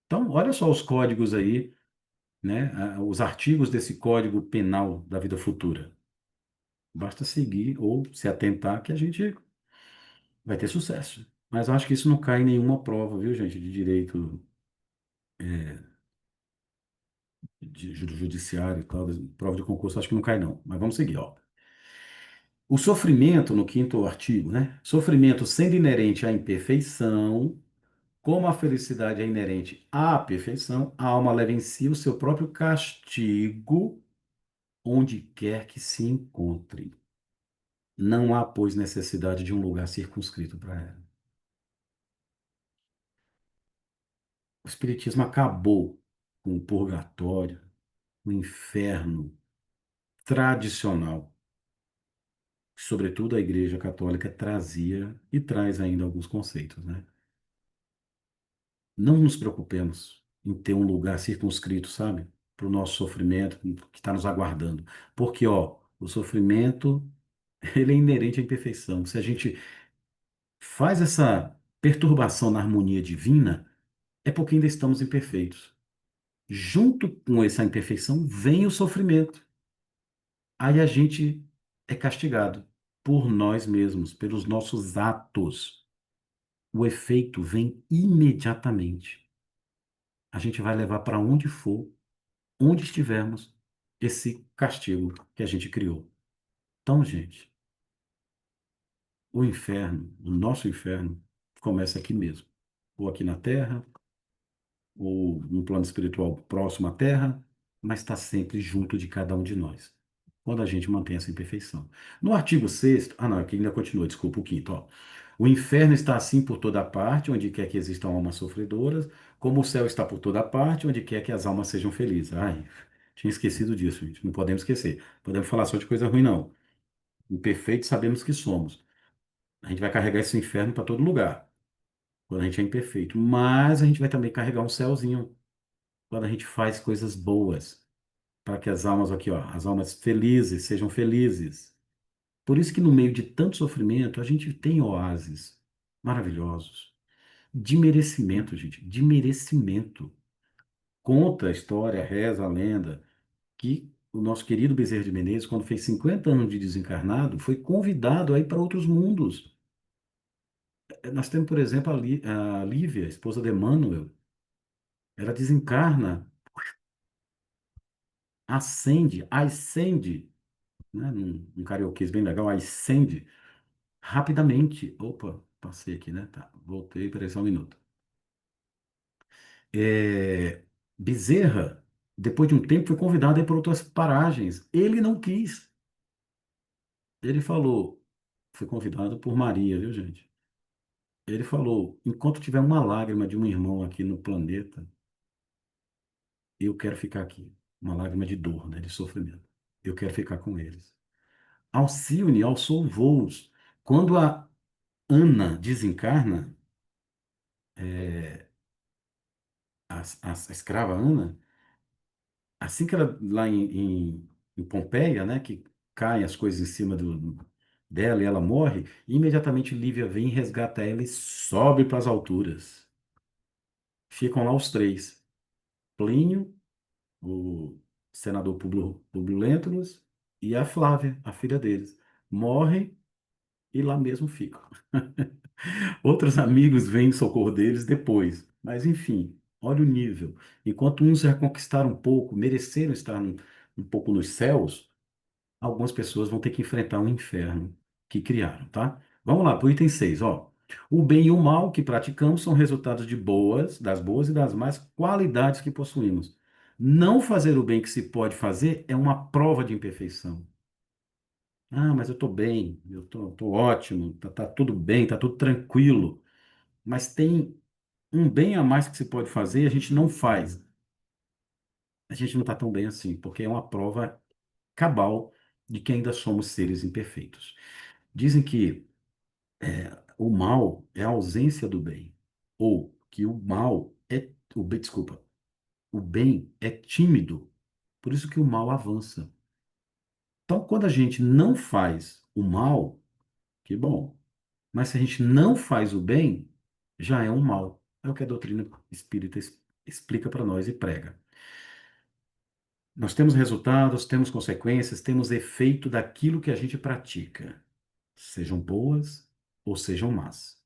Então, olha só os códigos aí, né, os artigos desse Código Penal da vida futura. Basta seguir ou se atentar que a gente vai ter sucesso. Mas eu acho que isso não cai em nenhuma prova, viu, gente, de direito judiciário e tal, prova de concurso, acho que não cai não. Mas vamos seguir, ó. O sofrimento, no quinto artigo, né? Sofrimento sendo inerente à imperfeição, como a felicidade é inerente à perfeição, a alma leva em si o seu próprio castigo onde quer que se encontre. Não há, pois, necessidade de um lugar circunscrito para ela. O Espiritismo acabou com o purgatório, o inferno tradicional, que, sobretudo, a Igreja Católica trazia e traz ainda alguns conceitos, né? Não nos preocupemos em ter um lugar circunscrito, sabe? Para o nosso sofrimento que está nos aguardando. Porque, ó, o sofrimento, ele é inerente à imperfeição. Se a gente faz essa perturbação na harmonia divina, é porque ainda estamos imperfeitos. Junto com essa imperfeição vem o sofrimento. Aí a gente é castigado por nós mesmos, pelos nossos atos. o efeito vem imediatamente. A gente vai levar para onde for, onde estivermos, esse castigo que a gente criou. Então, gente, o inferno, o nosso inferno, começa aqui mesmo. Ou aqui na Terra, ou no plano espiritual próximo à Terra, mas está sempre junto de cada um de nós, quando a gente mantém essa imperfeição. No artigo 6º, não, aqui ainda continua, desculpa, o quinto, ó. O inferno está assim por toda parte, onde quer que existam almas sofredoras, como o céu está por toda parte, onde quer que as almas sejam felizes. Ai, tinha esquecido disso, gente. Não podemos esquecer. Podemos falar só de coisa ruim, não. Imperfeitos sabemos que somos. A gente vai carregar esse inferno para todo lugar, quando a gente é imperfeito. Mas a gente vai também carregar um céuzinho, quando a gente faz coisas boas, para que as almas aqui, ó, as almas felizes sejam felizes. Por isso que no meio de tanto sofrimento, a gente tem oásis maravilhosos, de merecimento, gente, de merecimento. Conta a história, reza a lenda, que o nosso querido Bezerra de Menezes, quando fez 50 anos de desencarnado, foi convidado a ir para outros mundos. Nós temos, por exemplo, a Lívia, esposa de Emmanuel. Ela desencarna, ascende, né, num carioquês bem legal, ascende rapidamente. Opa, passei aqui, né? Tá, voltei, peraí só um minuto. É, Bezerra, depois de um tempo, foi convidado a ir para outras paragens. Ele não quis. Ele falou, foi convidado por Maria, viu, gente? Ele falou: enquanto tiver uma lágrima de um irmão aqui no planeta, eu quero ficar aqui. Uma lágrima de dor, né, de sofrimento. Eu quero ficar com eles. Alcione alçou voos. Quando a Ana desencarna, é, a escrava Ana, assim que ela, lá em Pompeia, né, que caem as coisas em cima dela e ela morre, imediatamente Lívia vem, resgata ela e sobe para as alturas. Ficam lá os três. Plínio, o senador Publio Lentulus e a Flávia, a filha deles. Morrem e lá mesmo ficam. Outros amigos vêm em socorro deles depois. Mas, enfim, olha o nível. Enquanto uns já conquistaram um pouco, mereceram estar um pouco nos céus, algumas pessoas vão ter que enfrentar um inferno que criaram, tá? Vamos lá, para o item 6, ó. O bem e o mal que praticamos são resultados das boas e das más qualidades que possuímos. Não fazer o bem que se pode fazer é uma prova de imperfeição. Ah, mas eu estou bem, tô ótimo, tá tudo bem, tá tudo tranquilo. Mas tem um bem a mais que se pode fazer e a gente não faz. A gente não está tão bem assim, porque é uma prova cabal de que ainda somos seres imperfeitos. Dizem que o mal é a ausência do bem, ou que o mal é o bem, desculpa, o bem é tímido, por isso que o mal avança. Então, quando a gente não faz o mal, que bom, mas se a gente não faz o bem, já é um mal. É o que a doutrina espírita explica para nós e prega. Nós temos resultados, temos consequências, temos efeito daquilo que a gente pratica, sejam boas ou sejam más.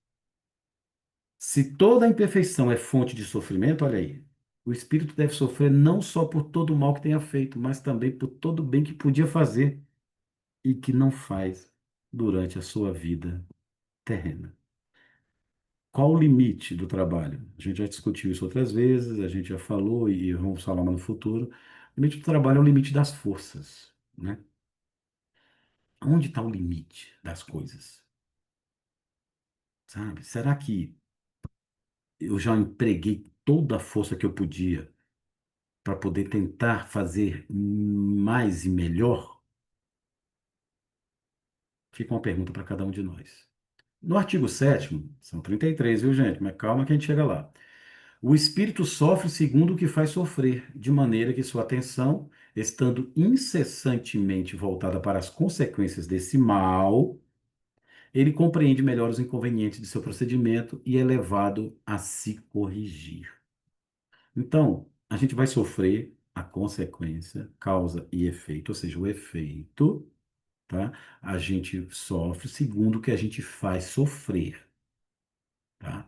Se toda imperfeição é fonte de sofrimento, olha aí, o espírito deve sofrer não só por todo o mal que tenha feito, mas também por todo o bem que podia fazer e que não faz durante a sua vida terrena. Qual o limite do trabalho? A gente já discutiu isso outras vezes, a gente já falou e vamos falar mais no futuro. O limite do trabalho é o limite das forças, né? Onde está o limite das coisas? Sabe? Será que eu já empreguei toda a força que eu podia para poder tentar fazer mais e melhor? Fica uma pergunta para cada um de nós. No artigo 7º, são 33, viu, gente? Mas calma que a gente chega lá. O espírito sofre segundo o que faz sofrer, de maneira que sua atenção, estando incessantemente voltada para as consequências desse mal, ele compreende melhor os inconvenientes de seu procedimento e é levado a se corrigir. Então, a gente vai sofrer a consequência, causa e efeito, ou seja, o efeito, tá? A gente sofre segundo o que a gente faz sofrer. tá?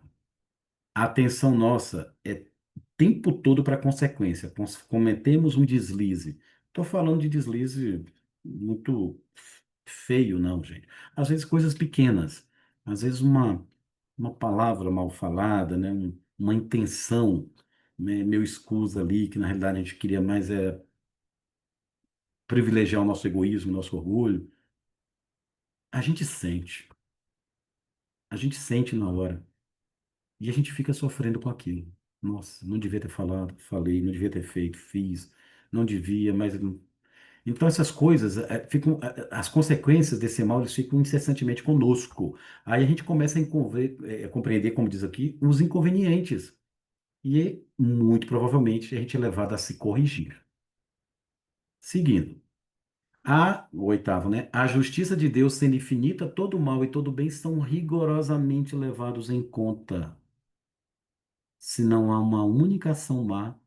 A atenção nossa é o tempo todo para consequência. Cometemos um deslize. Estou falando de deslize muito feio, não, gente. Às vezes coisas pequenas. Às vezes uma palavra mal falada, né? Uma intenção, né? Meu escusa ali, que na realidade a gente queria mais privilegiar o nosso egoísmo, o nosso orgulho. A gente sente. A gente sente na hora. E a gente fica sofrendo com aquilo. Nossa, não devia ter falado, falei, não devia ter feito, fiz, não devia, mas. Então, essas coisas ficam. As consequências desse mal, eles ficam incessantemente conosco. Aí a gente começa a compreender, como diz aqui, os inconvenientes. E, muito provavelmente, a gente é levado a se corrigir. Seguindo. O oitavo, né? A justiça de Deus, sendo infinita, todo mal e todo bem são rigorosamente levados em conta. Se não há uma única ação má,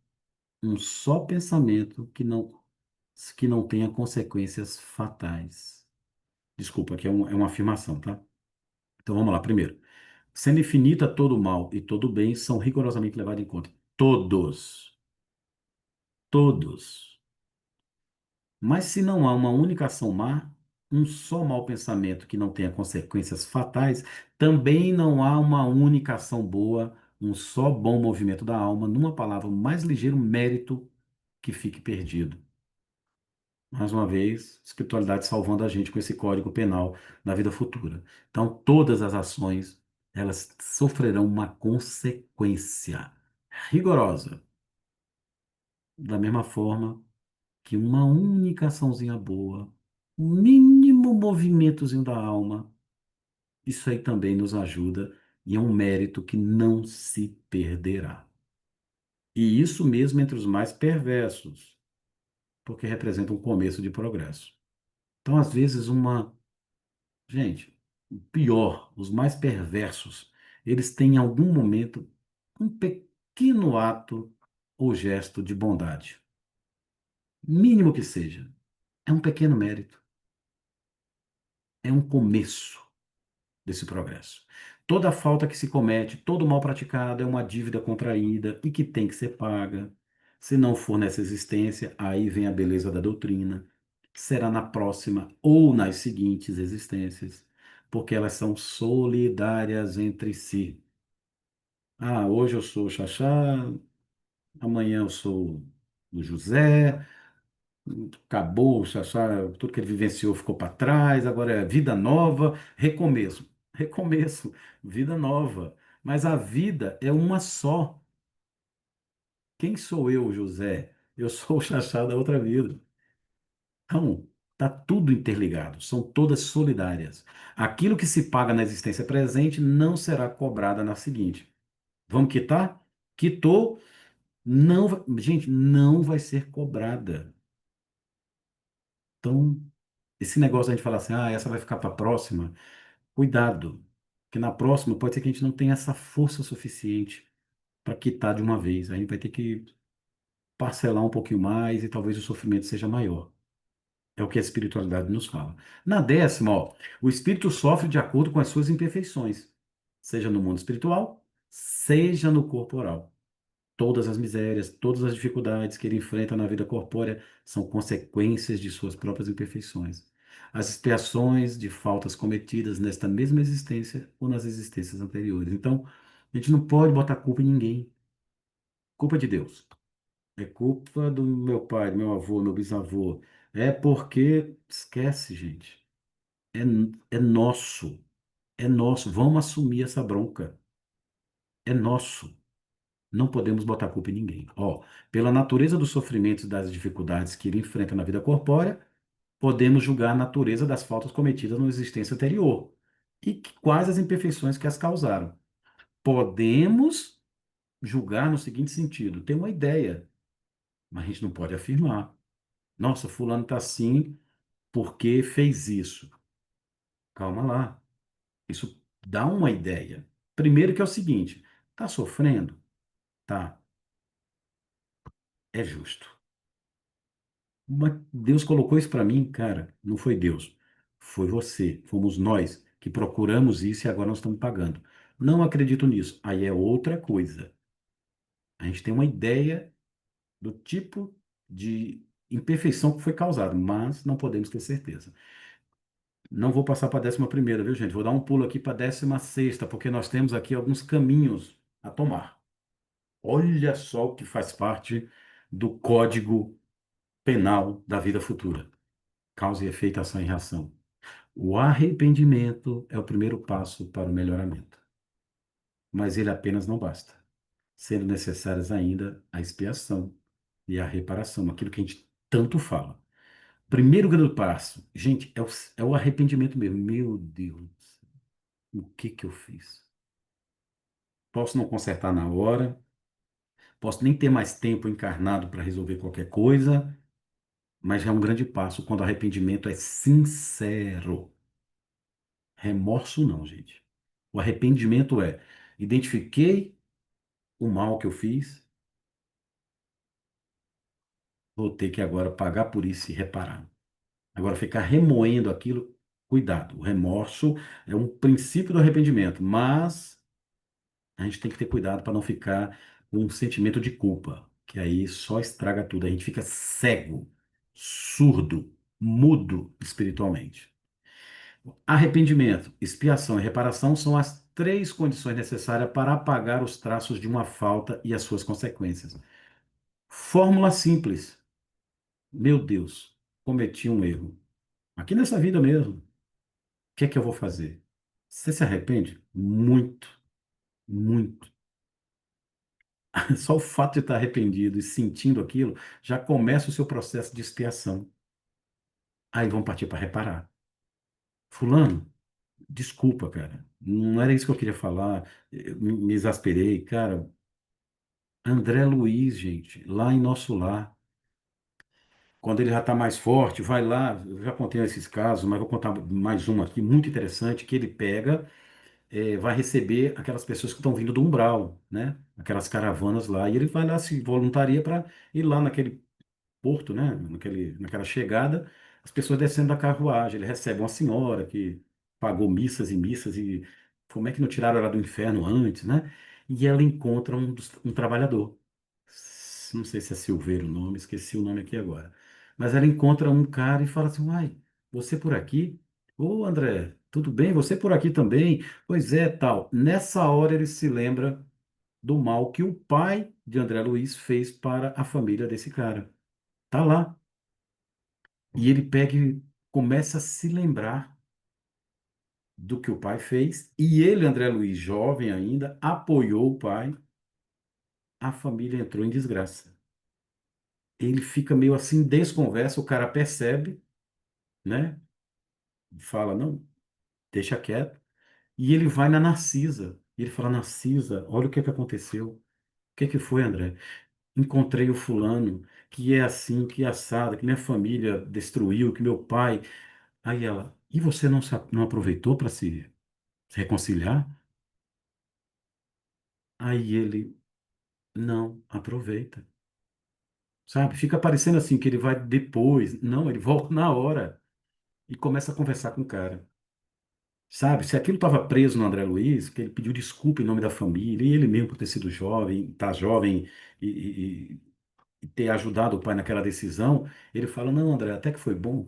um só pensamento que não tenha consequências fatais. Desculpa, aqui é uma afirmação, tá? Então vamos lá. Primeiro, sendo infinita todo o mal e todo o bem são rigorosamente levados em conta. Todos. Todos. Mas se não há uma única ação má, um só mau pensamento que não tenha consequências fatais, também não há uma única ação boa, um só bom movimento da alma, numa palavra, o mais ligeiro mérito que fique perdido. Mais uma vez, espiritualidade salvando a gente com esse código penal na vida futura. Então, todas as ações, elas sofrerão uma consequência rigorosa. Da mesma forma que uma única açãozinha boa, um mínimo movimentozinho da alma, isso aí também nos ajuda e é um mérito que não se perderá. E isso mesmo entre os mais perversos, porque representa um começo de progresso. Então, às vezes, gente, o pior, os mais perversos, eles têm em algum momento um pequeno ato ou gesto de bondade, mínimo que seja. É um pequeno mérito, é um começo desse progresso. Toda falta que se comete, todo mal praticado é uma dívida contraída e que tem que ser paga. Se não for nessa existência, aí vem a beleza da doutrina. Será na próxima ou nas seguintes existências, porque elas são solidárias entre si. Ah, hoje eu sou o Xaxá, amanhã eu sou o José, acabou, tudo que ele vivenciou ficou para trás, agora é vida nova, recomeço. Recomeço, vida nova. Mas a vida é uma só. Quem sou eu, José? Eu sou o Xaxá da outra vida. Então, está tudo interligado, são todas solidárias. Aquilo que se paga na existência presente não será cobrada na seguinte. Vamos quitar? Quitou, não, gente, não vai ser cobrada. Então, esse negócio de a gente falar assim, essa vai ficar para a próxima, cuidado, que na próxima pode ser que a gente não tenha essa força suficiente para quitar de uma vez. Aí a gente vai ter que parcelar um pouquinho mais e talvez o sofrimento seja maior. É o que a espiritualidade nos fala. Na décima, ó, o espírito sofre de acordo com as suas imperfeições, seja no mundo espiritual, seja no corporal. Todas as misérias, todas as dificuldades que ele enfrenta na vida corpórea são consequências de suas próprias imperfeições. As expiações de faltas cometidas nesta mesma existência ou nas existências anteriores. Então, a gente não pode botar culpa em ninguém. Culpa de Deus. É culpa do meu pai, do meu avô, meu bisavô. É porque, esquece, gente. É, é nosso. É nosso. Vamos assumir essa bronca. É nosso. Não podemos botar culpa em ninguém. Ó, pela natureza dos sofrimentos e das dificuldades que ele enfrenta na vida corpórea, podemos julgar a natureza das faltas cometidas na existência anterior e quais as imperfeições que as causaram. Podemos julgar no seguinte sentido: ter uma ideia, mas a gente não pode afirmar. Nossa, fulano está assim porque fez isso. Calma lá. Isso dá uma ideia. Primeiro que é o seguinte: está sofrendo? Tá, é justo. Mas Deus colocou isso para mim, cara. Não foi Deus. Foi você. Fomos nós que procuramos isso e agora nós estamos pagando. Não acredito nisso. Aí é outra coisa. A gente tem uma ideia do tipo de imperfeição que foi causada, mas não podemos ter certeza. Não vou passar para a 11ª, viu, gente? Vou dar um pulo aqui para a 16ª, porque nós temos aqui alguns caminhos a tomar. Olha só o que faz parte do Código Penal da vida futura. Causa e efeito, ação e reação. O arrependimento é o primeiro passo para o melhoramento, mas ele apenas não basta, sendo necessárias ainda a expiação e a reparação, aquilo que a gente tanto fala. Primeiro grande passo, gente, é o arrependimento mesmo. Meu Deus, o que que eu fiz? Posso não consertar na hora, posso nem ter mais tempo encarnado para resolver qualquer coisa, mas é um grande passo quando o arrependimento é sincero. Remorso não, gente. O arrependimento é: identifiquei o mal que eu fiz, vou ter que agora pagar por isso e reparar. Agora, ficar remoendo aquilo, cuidado. O remorso é um princípio do arrependimento, mas a gente tem que ter cuidado para não ficar com um sentimento de culpa, que aí só estraga tudo. A gente fica cego, surdo, mudo espiritualmente. Arrependimento, expiação e reparação são as três condições necessárias para apagar os traços de uma falta e as suas consequências. Fórmula simples. Meu Deus, cometi um erro. Aqui nessa vida mesmo. O que é que eu vou fazer? Você se arrepende? Muito, muito. Só o fato de estar arrependido e sentindo aquilo já começa o seu processo de expiação. Aí vão partir para reparar. Fulano, desculpa, cara. Não era isso que eu queria falar. Eu me exasperei, cara. André Luiz, gente, lá em Nosso Lar. Quando ele já está mais forte, vai lá. Eu já contei esses casos, mas vou contar mais um aqui, muito interessante, que ele pega, vai receber aquelas pessoas que estão vindo do umbral, né? Aquelas caravanas lá. E ele vai lá, se voluntaria para ir lá naquele porto, né? Naquela chegada, as pessoas descendo da carruagem. Ele recebe uma senhora que pagou missas e missas e como é que não tiraram ela do inferno antes, né? E ela encontra um trabalhador. Não sei se é Silveiro o nome, esqueci o nome aqui agora. Mas ela encontra um cara e fala assim: Uai, você por aqui? Ô, André, tudo bem? Você por aqui também? Pois é, tal. Nessa hora ele se lembra do mal que o pai de André Luiz fez para a família desse cara. Tá lá. E ele pega e começa a se lembrar do que o pai fez. E ele, André Luiz, jovem ainda, apoiou o pai. A família entrou em desgraça. Ele fica meio assim, desconversa, o cara percebe, né? Fala, não, deixa quieto. E ele vai na Narcisa. E ele fala, Narcisa, olha o que que aconteceu. O que que foi, André? Encontrei o fulano, que é assim, que é assado, que minha família destruiu, que meu pai. Aí ela, e você não aproveitou para se reconciliar? Aí ele, não, aproveita. Sabe? Fica parecendo assim que ele vai depois. Não, ele volta na hora e começa a conversar com o cara. Sabe? Se aquilo estava preso no André Luiz, que ele pediu desculpa em nome da família, e ele mesmo por ter sido jovem, tá jovem e ter ajudado o pai naquela decisão, ele fala: Não, André, até que foi bom.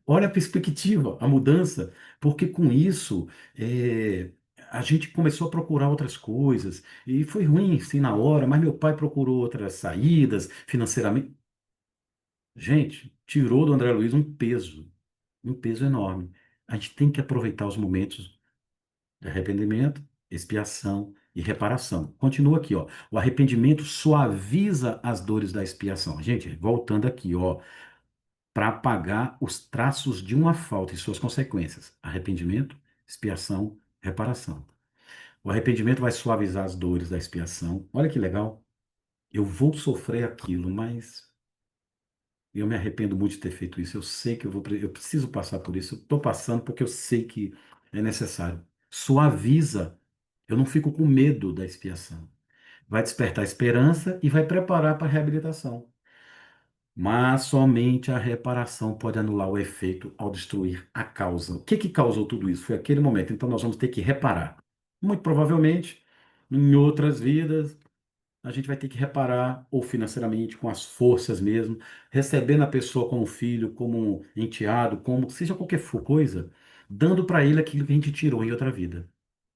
Olha a perspectiva, a mudança, porque com isso a gente começou a procurar outras coisas, e foi ruim, sim, na hora, mas meu pai procurou outras saídas financeiramente. Gente, tirou do André Luiz um peso enorme. A gente tem que aproveitar os momentos de arrependimento, expiação e reparação. Continua aqui, ó. O arrependimento suaviza as dores da expiação. Gente, voltando aqui, ó, para apagar os traços de uma falta e suas consequências. Arrependimento, expiação, reparação. O arrependimento vai suavizar as dores da expiação. Olha que legal. Eu vou sofrer aquilo, mas eu me arrependo muito de ter feito isso. Eu sei que eu preciso passar por isso. Eu estou passando porque eu sei que é necessário. Suaviza. Eu não fico com medo da expiação. Vai despertar esperança e vai preparar para a reabilitação. Mas somente a reparação pode anular o efeito ao destruir a causa. O que que causou tudo isso? Foi aquele momento. Então nós vamos ter que reparar. Muito provavelmente, em outras vidas, a gente vai ter que reparar, ou financeiramente, com as forças mesmo, recebendo a pessoa como filho, como um enteado, como seja qualquer coisa, dando para ele aquilo que a gente tirou em outra vida.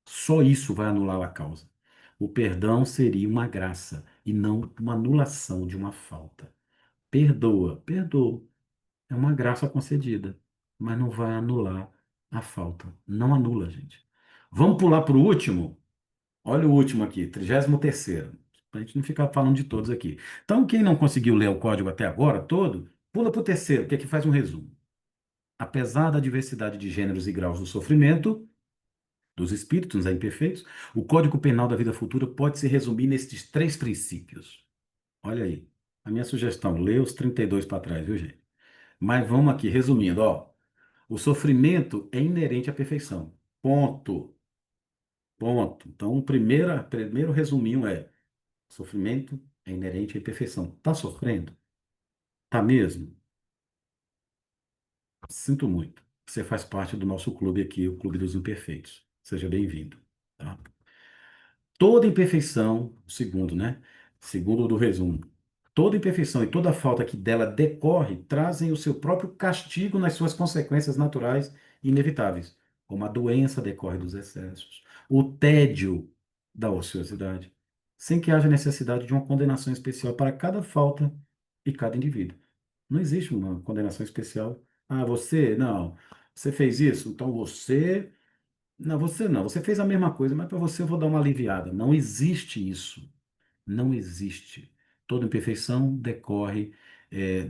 Só isso vai anular a causa. O perdão seria uma graça e não uma anulação de uma falta. Perdoa, perdoa. É uma graça concedida, mas não vai anular a falta. Não anula, gente. Vamos pular para o último? Olha o último aqui, 33º. Para a gente não ficar falando de todos aqui. Então, quem não conseguiu ler o código até agora todo, pula para o terceiro, que aqui faz um resumo. Apesar da diversidade de gêneros e graus do sofrimento, dos espíritos imperfeitos, o Código Penal da vida futura pode se resumir nestes três princípios. Olha aí. A minha sugestão, lê os 32 para trás, viu, gente? Mas vamos aqui, resumindo, ó. O sofrimento é inerente à perfeição. Ponto. Ponto. Então, o primeiro resuminho é: sofrimento é inerente à imperfeição. Tá sofrendo? Tá mesmo? Sinto muito. Você faz parte do nosso clube aqui, o Clube dos Imperfeitos. Seja bem-vindo. Tá? Toda imperfeição, segundo, né? Segundo do resumo, toda imperfeição e toda falta que dela decorre trazem o seu próprio castigo nas suas consequências naturais e inevitáveis, como a doença decorre dos excessos, o tédio da ociosidade, sem que haja necessidade de uma condenação especial para cada falta e cada indivíduo. Não existe uma condenação especial. Ah, você, não, você fez isso, então você. Não, você não. Você fez a mesma coisa, mas para você eu vou dar uma aliviada. Não existe isso. Não existe. Toda imperfeição decorre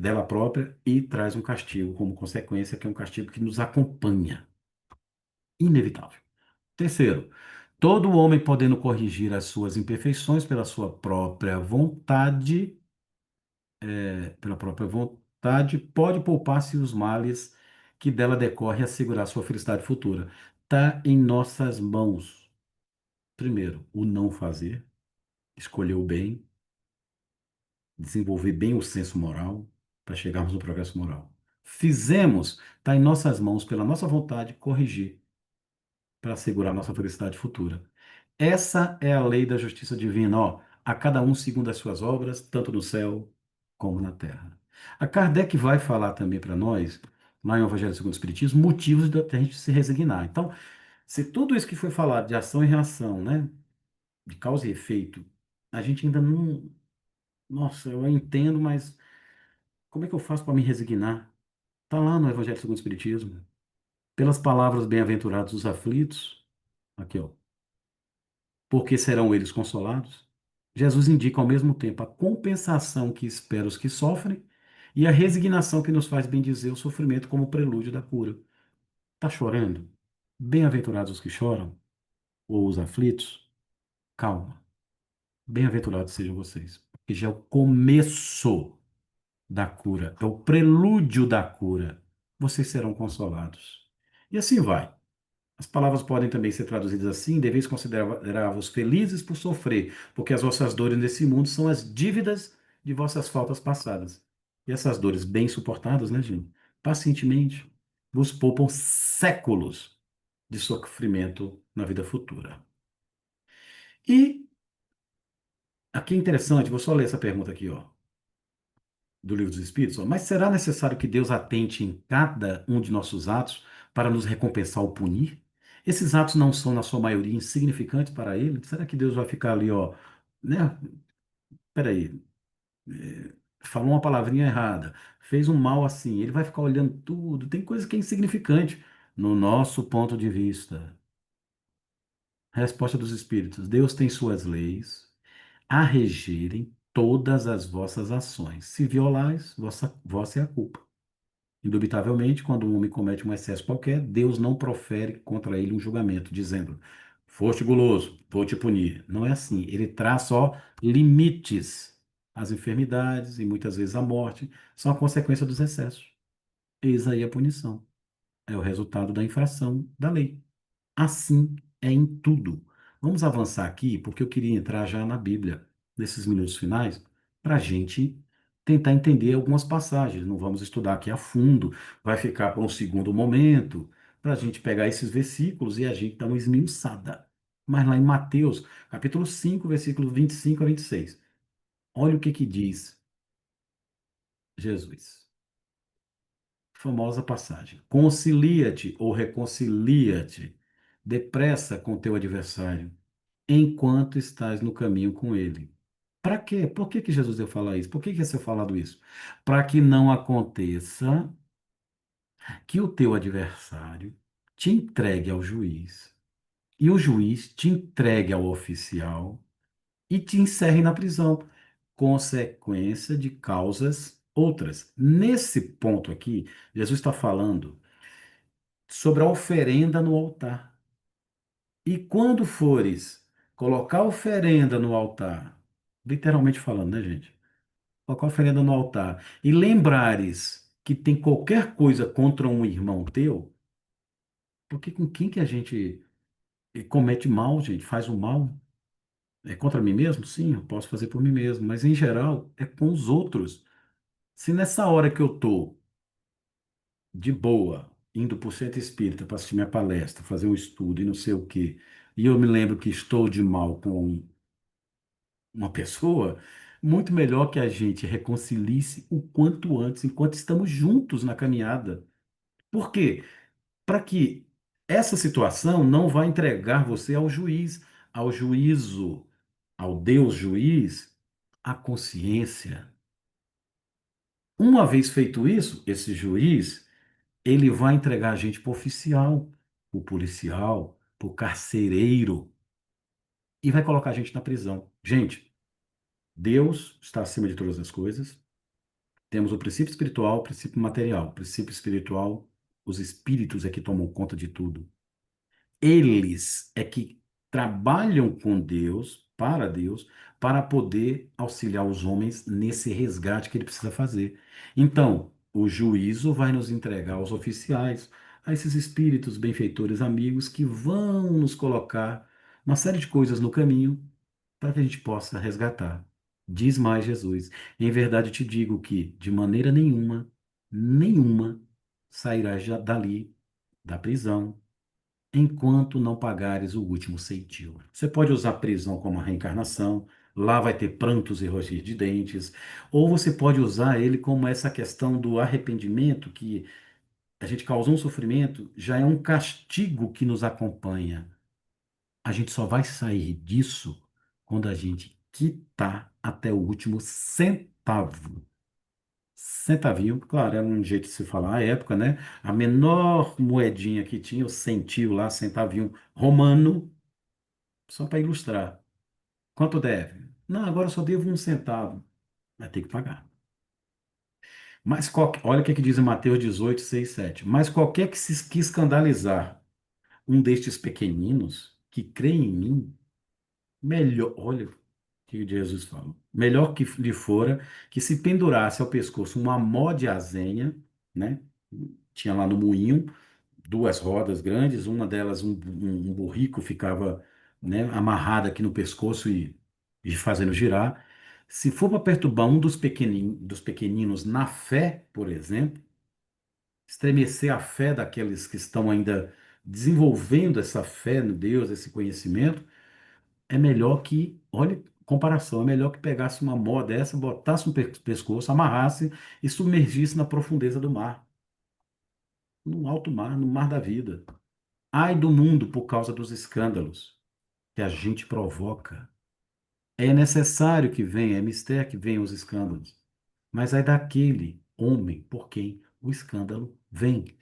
dela própria e traz um castigo como consequência, que é um castigo que nos acompanha. Inevitável. Terceiro, todo homem podendo corrigir as suas imperfeições pela própria vontade, pode poupar-se os males que dela decorre e assegurar sua felicidade futura. Está em nossas mãos. Primeiro, o não fazer, escolher o bem, desenvolver bem o senso moral para chegarmos no progresso moral. Fizemos, está em nossas mãos, pela nossa vontade, corrigir para assegurar nossa felicidade futura. Essa é a lei da justiça divina, ó, a cada um segundo as suas obras, tanto no céu como na terra. A Kardec vai falar também para nós, lá em Evangelho segundo o Espiritismo, motivos da gente se resignar. Então, se tudo isso que foi falado de ação e reação, né, de causa e efeito, a gente ainda não. Nossa, eu entendo, mas como é que eu faço para me resignar? Está lá no Evangelho segundo o Espiritismo. Pelas palavras bem-aventurados os aflitos, aqui ó, porque serão eles consolados. Jesus indica ao mesmo tempo a compensação que espera os que sofrem e a resignação que nos faz bendizer o sofrimento como prelúdio da cura. Está chorando? Bem-aventurados os que choram, ou os aflitos? Calma. Bem-aventurados sejam vocês, porque já é o começo da cura, é o prelúdio da cura. Vocês serão consolados. E assim vai. As palavras podem também ser traduzidas assim: deveis considerar-vos felizes por sofrer, porque as vossas dores nesse mundo são as dívidas de vossas faltas passadas. E essas dores bem suportadas, né, gente? Pacientemente, vos poupam séculos de sofrimento na vida futura. E aqui é interessante, vou só ler essa pergunta aqui, ó, do Livro dos Espíritos, ó. Mas será necessário que Deus atente em cada um de nossos atos para nos recompensar ou punir? Esses atos não são, na sua maioria, insignificantes para Ele? Será que Deus vai ficar ali, ó, né? Peraí, falou uma palavrinha errada, fez um mal assim, Ele vai ficar olhando tudo? Tem coisa que é insignificante no nosso ponto de vista. Resposta dos Espíritos: Deus tem suas leis a regerem todas as vossas ações. Se violais, vossa é a culpa. Indubitavelmente, quando um homem comete um excesso qualquer, Deus não profere contra ele um julgamento, dizendo: foste guloso, vou te punir. Não é assim. Ele traz só limites. As enfermidades e muitas vezes a morte são a consequência dos excessos. Eis aí a punição. É o resultado da infração da lei. Assim é em tudo. Vamos avançar aqui, porque eu queria entrar já na Bíblia, nesses minutos finais, para a gente tentar entender algumas passagens. Não vamos estudar aqui a fundo, vai ficar para um segundo momento, para a gente pegar esses versículos e a gente dar uma esmiuçada. Mas lá em Mateus, capítulo 5, versículo 25 a 26. Olha o que que diz Jesus. Famosa passagem. Concilia-te ou reconcilia-te depressa com teu adversário, enquanto estás no caminho com ele. Para quê? Por que que Jesus ia falar isso? Por que que ia ser falado isso? Para que não aconteça que o teu adversário te entregue ao juiz, e o juiz te entregue ao oficial e te encerre na prisão, consequência de causas outras. Nesse ponto aqui, Jesus está falando sobre a oferenda no altar. E quando fores colocar a oferenda no altar, literalmente falando, né, gente? Colocar a oferenda no altar e lembrares que tem qualquer coisa contra um irmão teu, porque com quem que a gente comete mal, gente, faz o mal? É contra mim mesmo? Sim, eu posso fazer por mim mesmo, mas em geral é com os outros. Se nessa hora que eu tô de boa, indo para o centro espírita para assistir minha palestra, fazer um estudo e não sei o quê, e eu me lembro que estou de mal com uma pessoa, muito melhor que a gente reconcilie-se o quanto antes, enquanto estamos juntos na caminhada. Por quê? Para que essa situação não vá entregar você ao juiz, ao juízo, ao Deus juiz, à consciência. Uma vez feito isso, esse juiz, ele vai entregar a gente para o oficial, para o policial, para o carcereiro e vai colocar a gente na prisão. Gente, Deus está acima de todas as coisas. Temos o princípio espiritual, o princípio material. O princípio espiritual, os espíritos é que tomam conta de tudo. Eles é que trabalham com Deus, para poder auxiliar os homens nesse resgate que ele precisa fazer. Então, o juízo vai nos entregar aos oficiais, a esses espíritos benfeitores amigos que vão nos colocar uma série de coisas no caminho para que a gente possa resgatar. Diz mais Jesus: em verdade te digo que, de maneira nenhuma, nenhuma, sairás dali, da prisão, enquanto não pagares o último ceitil. Você pode usar a prisão como a reencarnação, lá vai ter prantos e ranger de dentes, ou você pode usar ele como essa questão do arrependimento, que a gente causou um sofrimento, já é um castigo que nos acompanha. A gente só vai sair disso quando a gente quitar até o último centavo. Centavinho, claro, era um jeito de se falar à época, né? A menor moedinha que tinha, o centio lá, centavinho romano, só para ilustrar. Quanto deve? Não, agora eu só devo um centavo. Vai ter que pagar. Mas olha o que diz em Mateus 18, 6, 7. Mas qualquer que escandalizar um destes pequeninos que crê em mim, melhor, olha o que Jesus fala, melhor que lhe fora que se pendurasse ao pescoço uma mó de azenha, né? Tinha lá no moinho duas rodas grandes, uma delas um burrico ficava, né, amarrado aqui no pescoço e fazendo girar. Se for para perturbar um dos pequeninos na fé, por exemplo, estremecer a fé daqueles que estão ainda desenvolvendo essa fé no Deus, esse conhecimento, é melhor que, olha, comparação, é melhor que pegasse uma mó dessa, botasse no pescoço, amarrasse e submergisse na profundeza do mar, no alto mar, no mar da vida. Ai do mundo por causa dos escândalos que a gente provoca. É necessário que venha, é mister que venham os escândalos. Mas ai daquele homem por quem o escândalo vem.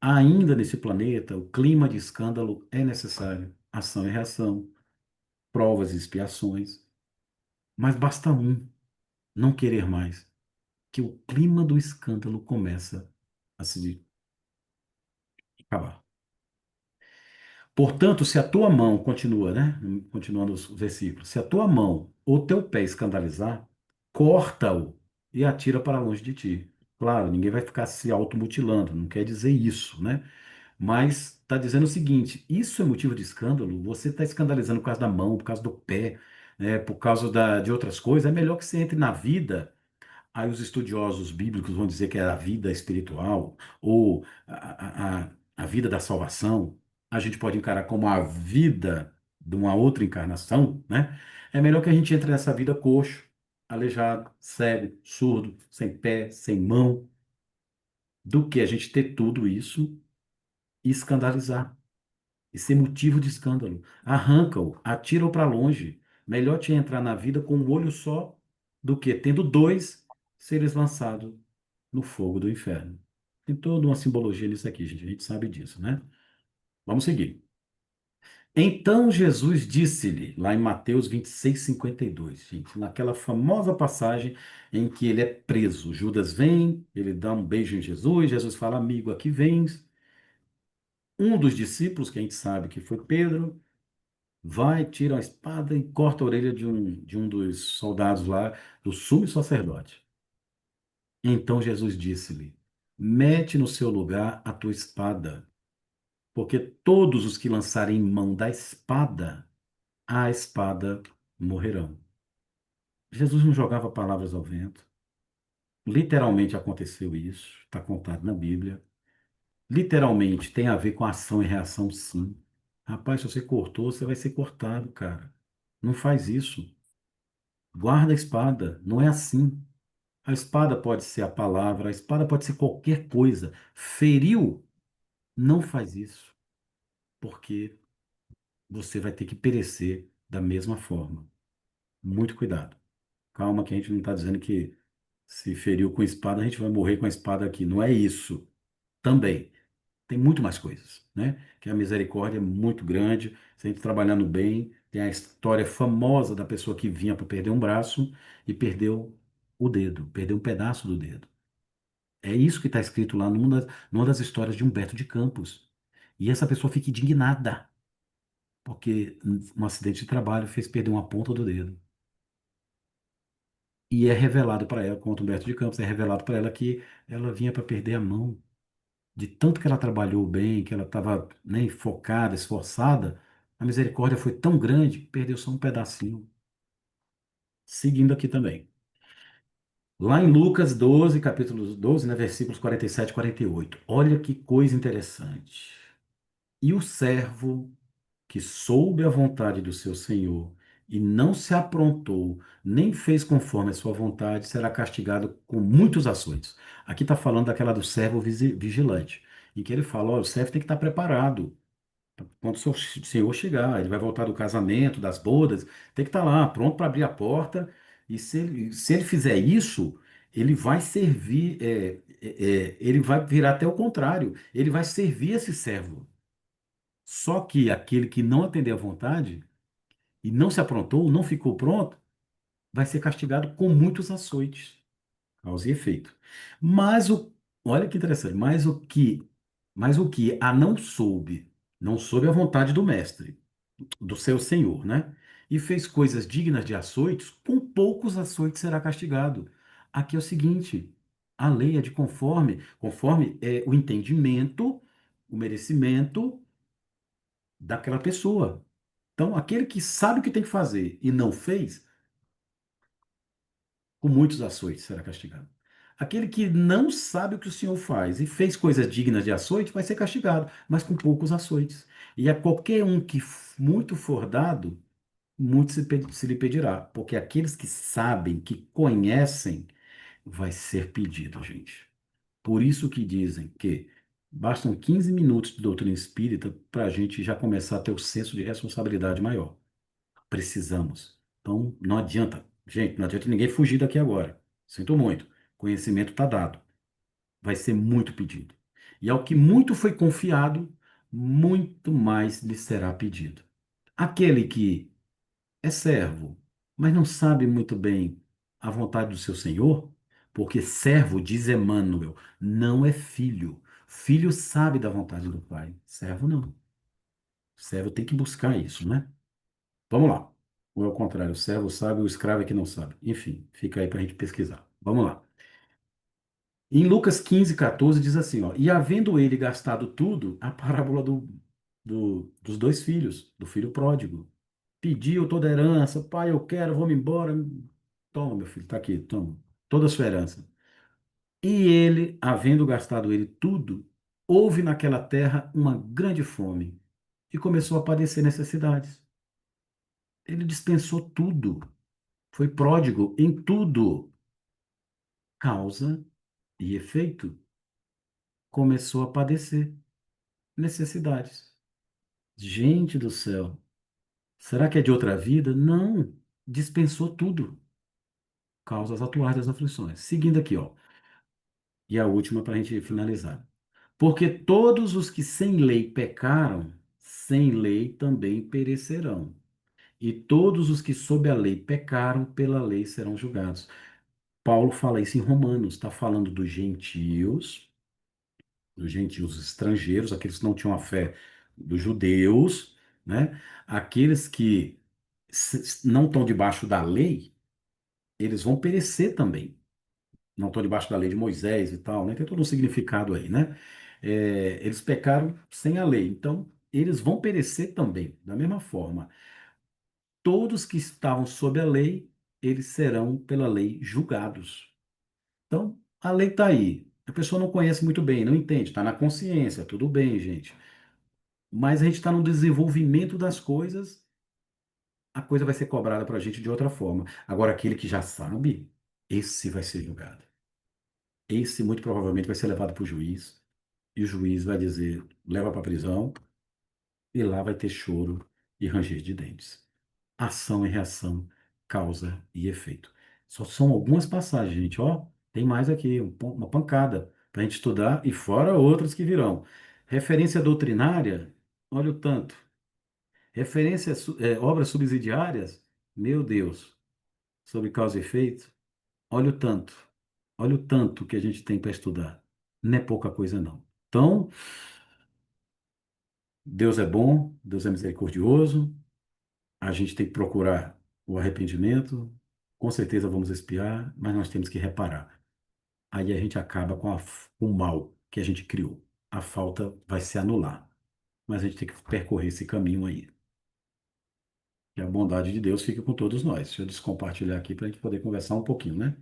Ainda nesse planeta, o clima de escândalo é necessário. Ação e reação, provas e expiações. Mas basta um não querer mais, que o clima do escândalo começa a se acabar. Portanto, se a tua mão, continua, né? Continuando os versículos, se a tua mão ou teu pé escandalizar, corta-o e atira para longe de ti. Claro, ninguém vai ficar se automutilando, não quer dizer isso, né? Mas está dizendo o seguinte: isso é motivo de escândalo, você está escandalizando por causa da mão, por causa do pé, né? Por causa de outras coisas, é melhor que você entre na vida. Aí os estudiosos bíblicos vão dizer que é a vida espiritual ou a vida da salvação. A gente pode encarar como a vida de uma outra encarnação, né? É melhor que a gente entre nessa vida coxo, aleijado, cego, surdo, sem pé, sem mão, do que a gente ter tudo isso e escandalizar, e ser motivo de escândalo. Arranca-o, atira-o para longe. Melhor te entrar na vida com um olho só do que, tendo dois, seres lançados no fogo do inferno. Tem toda uma simbologia nisso aqui, gente. A gente sabe disso, né? Vamos seguir. Então Jesus disse-lhe, lá em Mateus 26:52, gente, naquela famosa passagem em que ele é preso. Judas vem, ele dá um beijo em Jesus, Jesus fala, amigo, aqui vens. Um dos discípulos, que a gente sabe que foi Pedro, vai, tira a espada e corta a orelha de um dos soldados lá, do sumo sacerdote. Então Jesus disse-lhe, mete no seu lugar a tua espada, porque todos os que lançarem mão da espada, a espada morrerão. Jesus não jogava palavras ao vento. Literalmente aconteceu isso, está contado na Bíblia. Literalmente tem a ver com ação e reação, sim. Rapaz, se você cortou, você vai ser cortado, cara. Não faz isso. Guarda a espada. Não é assim. A espada pode ser a palavra, a espada pode ser qualquer coisa. Feriu, não faz isso, porque você vai ter que perecer da mesma forma. Muito cuidado. Calma, que a gente não está dizendo que se feriu com espada, a gente vai morrer com a espada aqui. Não é isso. Também. Tem muito mais coisas, né? Que a misericórdia é muito grande. Se a gente trabalhando bem, tem a história famosa da pessoa que vinha para perder um braço e perdeu o dedo, perdeu um pedaço do dedo. É isso que está escrito lá numa das histórias de Humberto de Campos. E essa pessoa fica indignada, porque um acidente de trabalho fez perder uma ponta do dedo. E é revelado para ela, contra Humberto de Campos, é revelado para ela que ela vinha para perder a mão. De tanto que ela trabalhou bem, que ela estava, né, focada, esforçada, a misericórdia foi tão grande que perdeu só um pedacinho. Seguindo aqui também. Lá em Lucas 12, capítulo 12, né, versículos 47 e 48. Olha que coisa interessante. E o servo que soube a vontade do seu senhor e não se aprontou, nem fez conforme a sua vontade, será castigado com muitos açoites. Aqui está falando daquela do servo vigilante, em que ele fala: ó, o servo tem que estar preparado. Quando o seu senhor chegar, ele vai voltar do casamento, das bodas, tem que estar lá, pronto para abrir a porta. E se ele fizer isso, ele vai servir, ele vai virar até o contrário, ele vai servir esse servo. Só que aquele que não atender à vontade e não se aprontou, não ficou pronto, vai ser castigado com muitos açoites, causa e efeito. Mas olha que interessante, mas o que a não soube a vontade do mestre, do seu senhor, né? E fez coisas dignas de açoites, com poucos açoites será castigado. Aqui é o seguinte, a lei é de conforme o entendimento, o merecimento daquela pessoa. Então, aquele que sabe o que tem que fazer e não fez, com muitos açoites será castigado. Aquele que não sabe o que o Senhor faz e fez coisas dignas de açoite vai ser castigado, mas com poucos açoites. E a qualquer um que muito for dado, muito se lhe pedirá, porque aqueles que sabem, que conhecem, vai ser pedido, gente. Por isso que dizem que bastam 15 minutos de doutrina espírita para a gente já começar a ter o senso de responsabilidade maior. Precisamos. Então, não adianta. Gente, não adianta ninguém fugir daqui agora. Sinto muito. Conhecimento está dado. Vai ser muito pedido. E ao que muito foi confiado, muito mais lhe será pedido. Aquele que é servo, mas não sabe muito bem a vontade do seu senhor, porque servo, diz Emmanuel, não é filho. Filho sabe da vontade do pai. Servo não. Servo tem que buscar isso, né? Vamos lá. Ou é o contrário, o servo sabe, o escravo é que não sabe. Enfim, fica aí para a gente pesquisar. Vamos lá. Em Lucas 15:14 diz assim, ó, e havendo ele gastado tudo, a parábola dos dois filhos, do filho pródigo. Pediu toda a herança, pai, eu quero, vou-me embora. Toma, meu filho, tá aqui, toma. Toda a sua herança. E ele, havendo gastado ele tudo, houve naquela terra uma grande fome e começou a padecer necessidades. Ele dispensou tudo. Foi pródigo em tudo. Causa e efeito. Começou a padecer necessidades. Gente do céu. Será que é de outra vida? Não. Dispensou tudo. Causas atuais das aflições. Seguindo aqui, ó. E a última para a gente finalizar. Porque todos os que sem lei pecaram, sem lei também perecerão. E todos os que sob a lei pecaram, pela lei serão julgados. Paulo fala isso em Romanos, está falando dos gentios estrangeiros, aqueles que não tinham a fé dos judeus, né? Aqueles que não estão debaixo da lei, eles vão perecer também. Não estão debaixo da lei de Moisés e tal, né? Tem todo um significado aí, né? Eles pecaram sem a lei, então eles vão perecer também, da mesma forma. Todos que estavam sob a lei, eles serão pela lei julgados. Então, a lei está aí. A pessoa não conhece muito bem, não entende, está na consciência, tudo bem, gente. Mas a gente está no desenvolvimento das coisas, a coisa vai ser cobrada para a gente de outra forma. Agora, aquele que já sabe, esse vai ser julgado. Esse muito provavelmente vai ser levado para o juiz, e o juiz vai dizer, leva para a prisão, e lá vai ter choro e ranger de dentes. Ação e reação, causa e efeito. Só são algumas passagens, gente, ó. Tem mais aqui, uma pancada para a gente estudar, e fora outras que virão. Referência doutrinária, olha o tanto. Referências, obras subsidiárias, meu Deus, sobre causa e efeito, olha o tanto. Olha o tanto que a gente tem para estudar. Não é pouca coisa, não. Então, Deus é bom, Deus é misericordioso, a gente tem que procurar o arrependimento, com certeza vamos expiar, mas nós temos que reparar. Aí a gente acaba com o mal que a gente criou. A falta vai se anular, mas a gente tem que percorrer esse caminho aí. Que a bondade de Deus fique com todos nós. Deixa eu descompartilhar aqui para a gente poder conversar um pouquinho, né?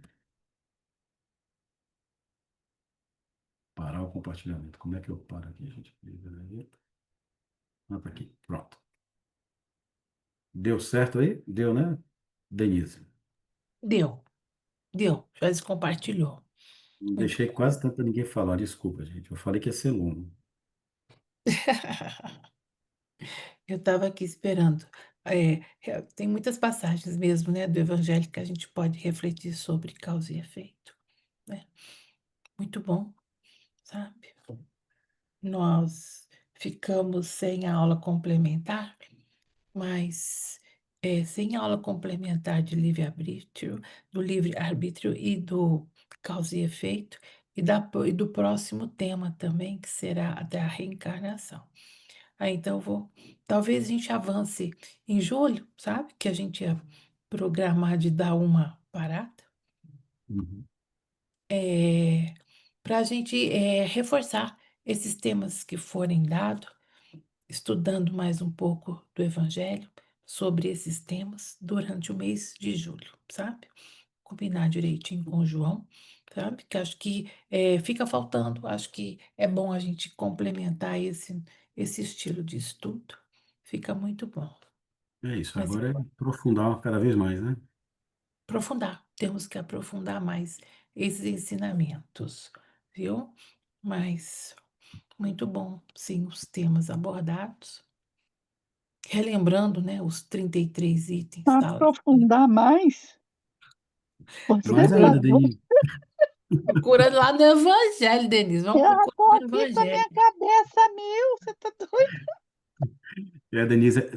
Parar o compartilhamento. Como é que eu paro aqui, gente? Ah, tá aqui. Pronto. Deu certo aí? Deu, né, Denise? Deu, deu, já descompartilhou. Não Muito deixei bom. quase tanto para ninguém falar. Desculpa, gente. Eu falei que ia ser longo. Eu estava aqui esperando. Tem muitas passagens mesmo, né, do Evangelho que a gente pode refletir sobre causa e efeito, né? Muito bom, sabe? Nós ficamos sem a aula complementar, mas sem aula complementar de livre-arbítrio, do livre-arbítrio e do causa e efeito, e do próximo tema também, que será a da reencarnação. Então, talvez a gente avance em julho, sabe? Que a gente ia programar de dar uma parada, Uhum. para a gente reforçar esses temas que forem dados, estudando mais um pouco do Evangelho sobre esses temas durante o mês de julho, sabe? Combinar direitinho com o João, sabe? Que acho que fica faltando, acho que é bom a gente complementar esse estilo de estudo, fica muito bom. É isso. Mas Agora é aprofundar cada vez mais, né? aprofundar, temos que aprofundar mais esses ensinamentos, viu? Mas muito bom, sim, os temas abordados. Relembrando, né, os 33 itens, fala. Aprofundar mais, você Mais ainda, falou. Denise. Procura lá no Evangelho, Denise. Vamos Já procurar tô no aqui com a Evangelho. minha cabeça mil, você tá doido?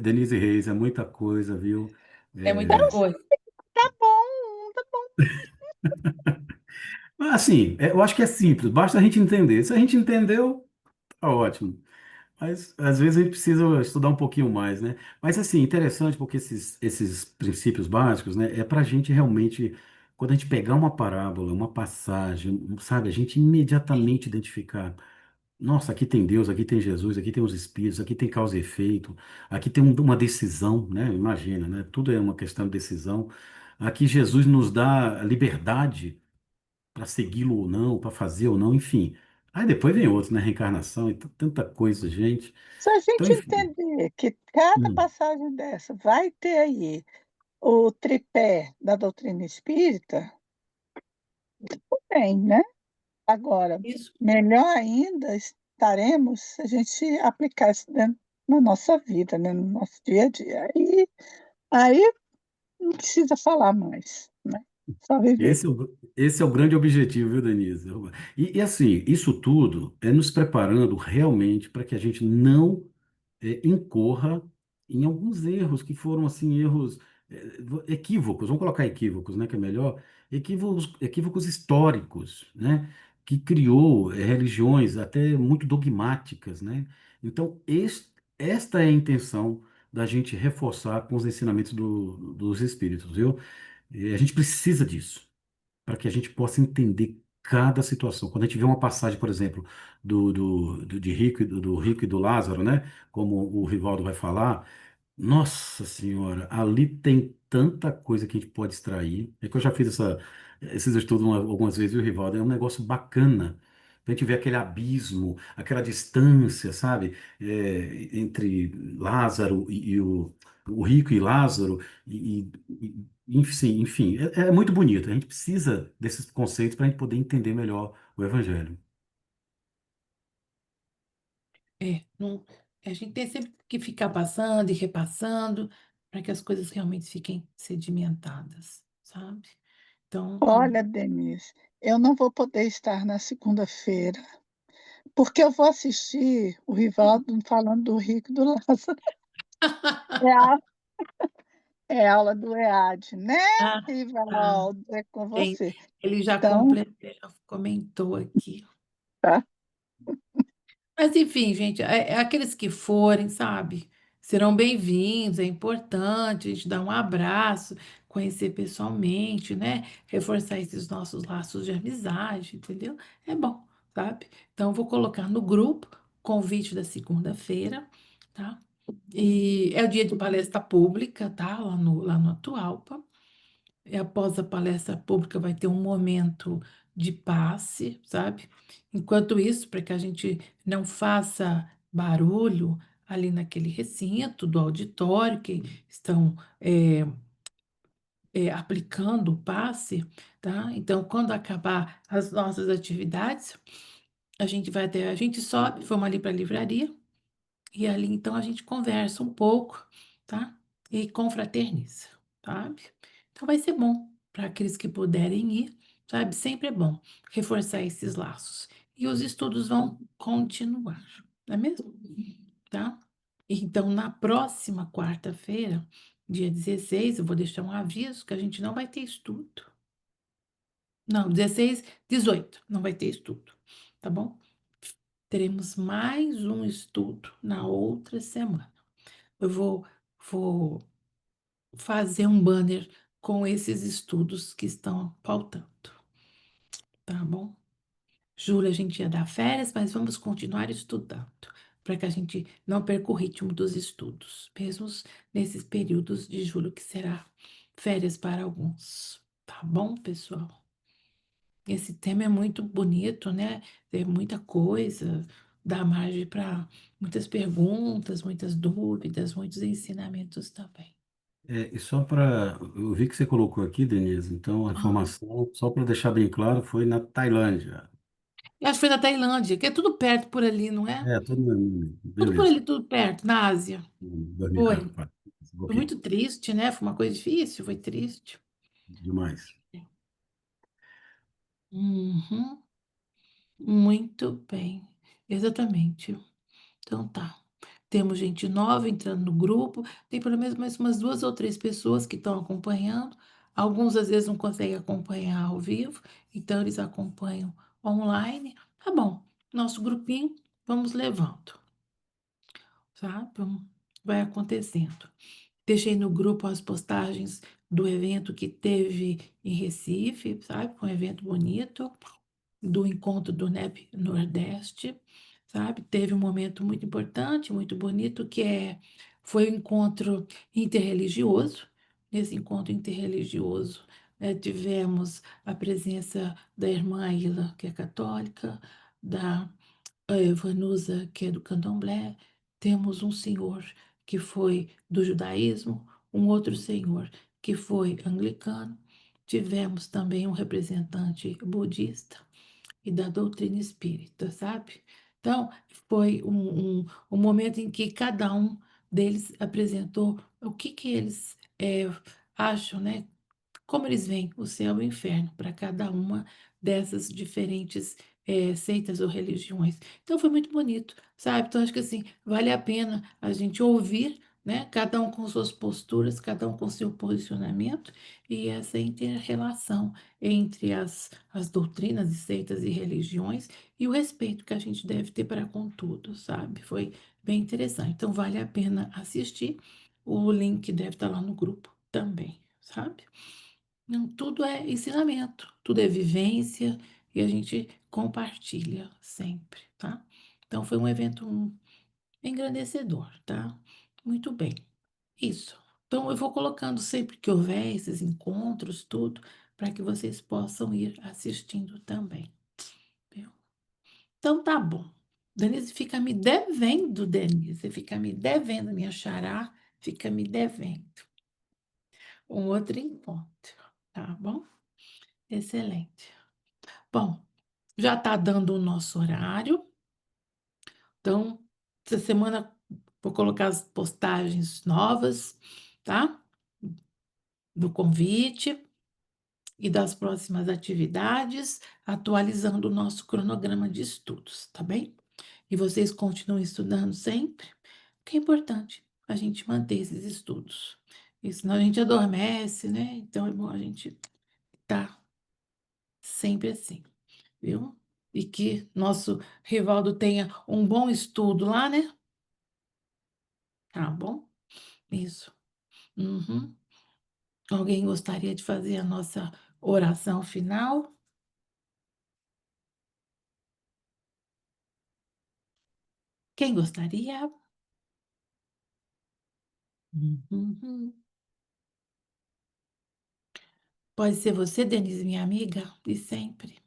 Denise Reis, é muita coisa, viu? É muita É, coisa. Tá bom, tá bom. assim, eu acho que é simples, basta a gente entender. Se a gente entendeu, tá ótimo. Mas às vezes a gente precisa estudar um pouquinho mais, né? Mas assim, interessante porque esses princípios básicos, né, é para a gente realmente, quando a gente pegar uma parábola, uma passagem, sabe, a gente imediatamente identificar. Nossa, aqui tem Deus, aqui tem Jesus, aqui tem os Espíritos, aqui tem causa e efeito, aqui tem uma decisão, né? Imagina, né? Tudo é uma questão de decisão. Aqui Jesus nos dá liberdade para segui-lo ou não, para fazer ou não, enfim. Aí depois vem outros, né? Reencarnação e tanta coisa, gente. Se a Então, gente enfim. entender que cada Hum. passagem dessa vai ter aí o tripé da doutrina espírita, bem, né? Agora, Isso. melhor ainda estaremos se a gente aplicar isso dentro na nossa vida, né, no nosso dia a dia. Aí não precisa falar mais, né, só viver. Esse é o grande objetivo, viu, Denise? E assim, isso tudo é nos preparando realmente para que a gente não incorra em alguns erros que foram assim erros equívocos, vamos colocar equívocos, né, que é melhor, equívocos históricos, né, que criou religiões até muito dogmáticas, né? Então, esta é a intenção da gente reforçar com os ensinamentos dos espíritos, viu? E a gente precisa disso para que a gente possa entender cada situação. Quando a gente vê uma passagem, por exemplo, de Rico, do Rico e do Lázaro, né? Como o Rivaldo vai falar, nossa Senhora, ali tem tanta coisa que a gente pode extrair. É que eu já fiz esses estudos algumas vezes, viu, Rivaldo? É um negócio bacana. A gente vê aquele abismo, aquela distância, sabe? Entre Lázaro e o rico e Lázaro, enfim, é muito bonito. A gente precisa desses conceitos para a gente poder entender melhor o Evangelho. Não, a gente tem sempre que ficar passando e repassando para que as coisas realmente fiquem sedimentadas, sabe? Então, Olha, Denise, eu não vou poder estar na segunda-feira, porque eu vou assistir o Rivaldo falando do Rico e do Lázaro. É a é aula do EAD, né, ah, ah, Rivaldo? É com tem, você. ele Então, já comentou aqui. tá. Mas enfim, gente, aqueles que forem, sabe, serão bem-vindos. É importante a gente dar um abraço, conhecer pessoalmente, né? Reforçar esses nossos laços de amizade, entendeu? É bom, sabe? Então, eu vou colocar no grupo convite da segunda-feira, tá? E é o dia de palestra pública, tá? Lá no Atualpa. E após a palestra pública vai ter um momento de passe, sabe? Enquanto isso, para que a gente não faça barulho ali naquele recinto do auditório que estão aplicando o passe, tá? Então, quando acabar as nossas atividades, a gente sobe, vamos ali para a livraria, e ali então a gente conversa um pouco, tá? E confraterniza, sabe? Então vai ser bom para aqueles que puderem ir, sabe? Sempre é bom reforçar esses laços. E os estudos vão continuar, não é mesmo? Tá? Então, na próxima quarta-feira, dia 16, eu vou deixar um aviso que a gente não vai ter estudo. Não, 16, 18, não vai ter estudo, tá bom? Teremos mais um estudo na outra semana. Eu vou fazer um banner com esses estudos que estão faltando, tá bom? Júlia, a gente ia dar férias, mas vamos continuar estudando, para que a gente não perca o ritmo dos estudos, mesmo nesses períodos de julho que será férias para alguns, tá bom, pessoal? Esse tema é muito bonito, né? Tem muita coisa, dá margem para muitas perguntas, muitas dúvidas, muitos ensinamentos também. E só para. Eu vi que você colocou aqui, Denise, então a Ah, informação, só para deixar bem claro, foi na Tailândia. eu acho que foi na Tailândia, que é tudo perto por ali, não é? Tudo Tudo por beleza. ali, tudo perto, na Ásia. Foi. 2004. Foi Ok, muito triste, né? Foi uma coisa difícil, foi triste. demais. Uhum, muito bem. Exatamente. Então tá. Temos gente nova entrando no grupo. Tem pelo menos mais umas duas ou três pessoas que estão acompanhando. Alguns às vezes não conseguem acompanhar ao vivo, então eles acompanham online. Tá bom. Nosso grupinho, vamos levando, tá? Vai acontecendo. Deixei no grupo as postagens do evento que teve em Recife, sabe? Foi um evento bonito, do encontro do NEP Nordeste, sabe? Teve um momento muito importante, muito bonito, foi um encontro interreligioso. Nesse encontro interreligioso, tivemos a presença da irmã Ilha, que é católica, da Vanusa, que é do candomblé, temos um senhor que foi do judaísmo, um outro senhor que foi anglicano, tivemos também um representante budista e da doutrina espírita, sabe? Então, foi um momento em que cada um deles apresentou o que eles acham, né? Como eles veem o céu e o inferno para cada uma dessas diferentes seitas ou religiões. Então foi muito bonito, sabe? Então acho que assim, vale a pena a gente ouvir, né? Cada um com suas posturas, cada um com seu posicionamento e essa inter-relação entre as doutrinas e seitas e religiões e o respeito que a gente deve ter para com tudo, sabe? Foi bem interessante. Então vale a pena assistir. O link deve estar lá no grupo também, sabe? Não, tudo é ensinamento, tudo é vivência e a gente compartilha sempre, tá? Então foi um evento engrandecedor, tá? Muito bem, isso. Então eu vou colocando sempre que houver esses encontros, tudo, para que vocês possam ir assistindo também, viu? Então tá bom. Denise fica me devendo, Denise, fica me devendo, minha xará, fica me devendo. Um outro encontro, tá bom? Excelente. Bom, já está dando o nosso horário, então, essa semana vou colocar as postagens novas, tá? Do convite e das próximas atividades, atualizando o nosso cronograma de estudos, tá bem? E vocês continuam estudando sempre, que é importante a gente manter esses estudos. E senão a gente adormece, né? Então é bom a gente estar sempre assim. Viu? E que nosso Rivaldo tenha um bom estudo lá, né? Tá bom? Isso. Uhum. Alguém gostaria de fazer a nossa oração final? Quem gostaria? Uhum. Pode ser você, Denise, minha amiga, de sempre.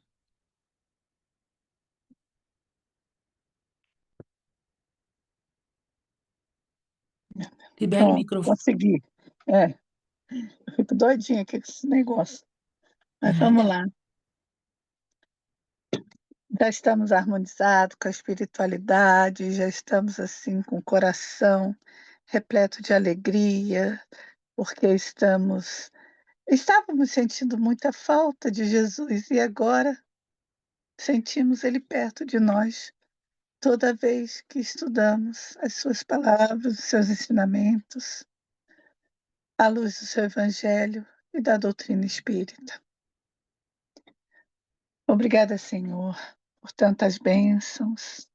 Libera o Pronto, microfone. consegui. É, eu fico doidinha aqui com esse negócio. Mas vamos Nada. lá. Já estamos harmonizados com a espiritualidade, já estamos assim com o coração repleto de alegria, porque estávamos sentindo muita falta de Jesus e agora sentimos ele perto de nós toda vez que estudamos as suas palavras, os seus ensinamentos, à luz do seu evangelho e da doutrina espírita. Obrigada, Senhor, por tantas bênçãos.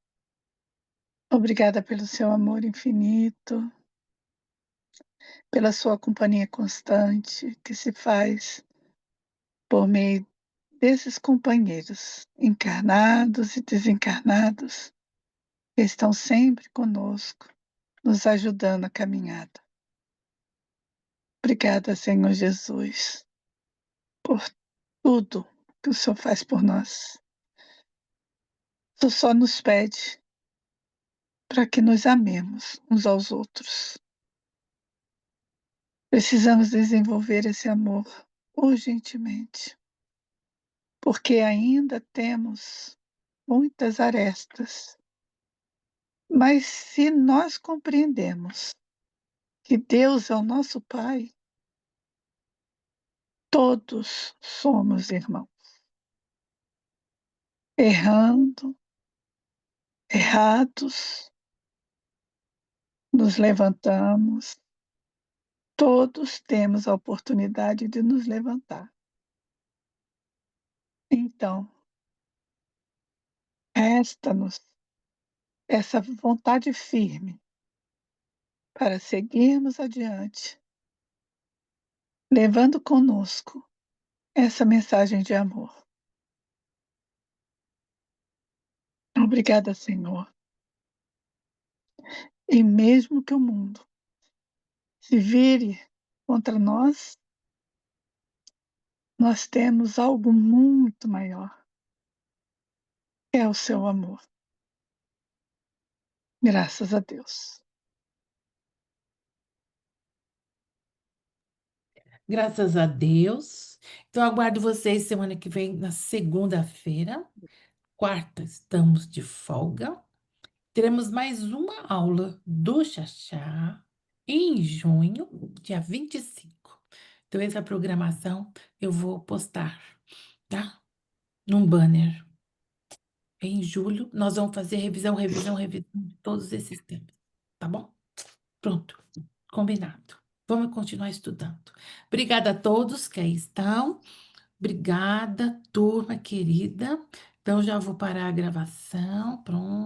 Obrigada pelo seu amor infinito, pela sua companhia constante que se faz por meio desses companheiros, encarnados e desencarnados, que estão sempre conosco, nos ajudando a caminhada. Obrigada, Senhor Jesus, por tudo que o Senhor faz por nós. O Senhor só nos pede para que nos amemos uns aos outros. Precisamos desenvolver esse amor urgentemente, porque ainda temos muitas arestas. Mas se nós compreendemos que Deus é o nosso Pai, todos somos irmãos. Errando, errados, nos levantamos, todos temos a oportunidade de nos levantar. Então, resta-nos essa vontade firme para seguirmos adiante, levando conosco essa mensagem de amor. Obrigada, Senhor. E mesmo que o mundo se vire contra nós, nós temos algo muito maior, é o seu amor. Graças a Deus. Graças a Deus. Então, aguardo vocês semana que vem, na segunda-feira. Quarta, estamos de folga. Teremos mais uma aula do Xaxá em junho, dia 25. Então, essa programação eu vou postar, tá? Num banner. Em julho, nós vamos fazer revisão de todos esses temas, tá bom? Pronto, combinado. Vamos continuar estudando. Obrigada a todos que aí estão. Obrigada, turma querida. Então, já vou parar a gravação. Pronto.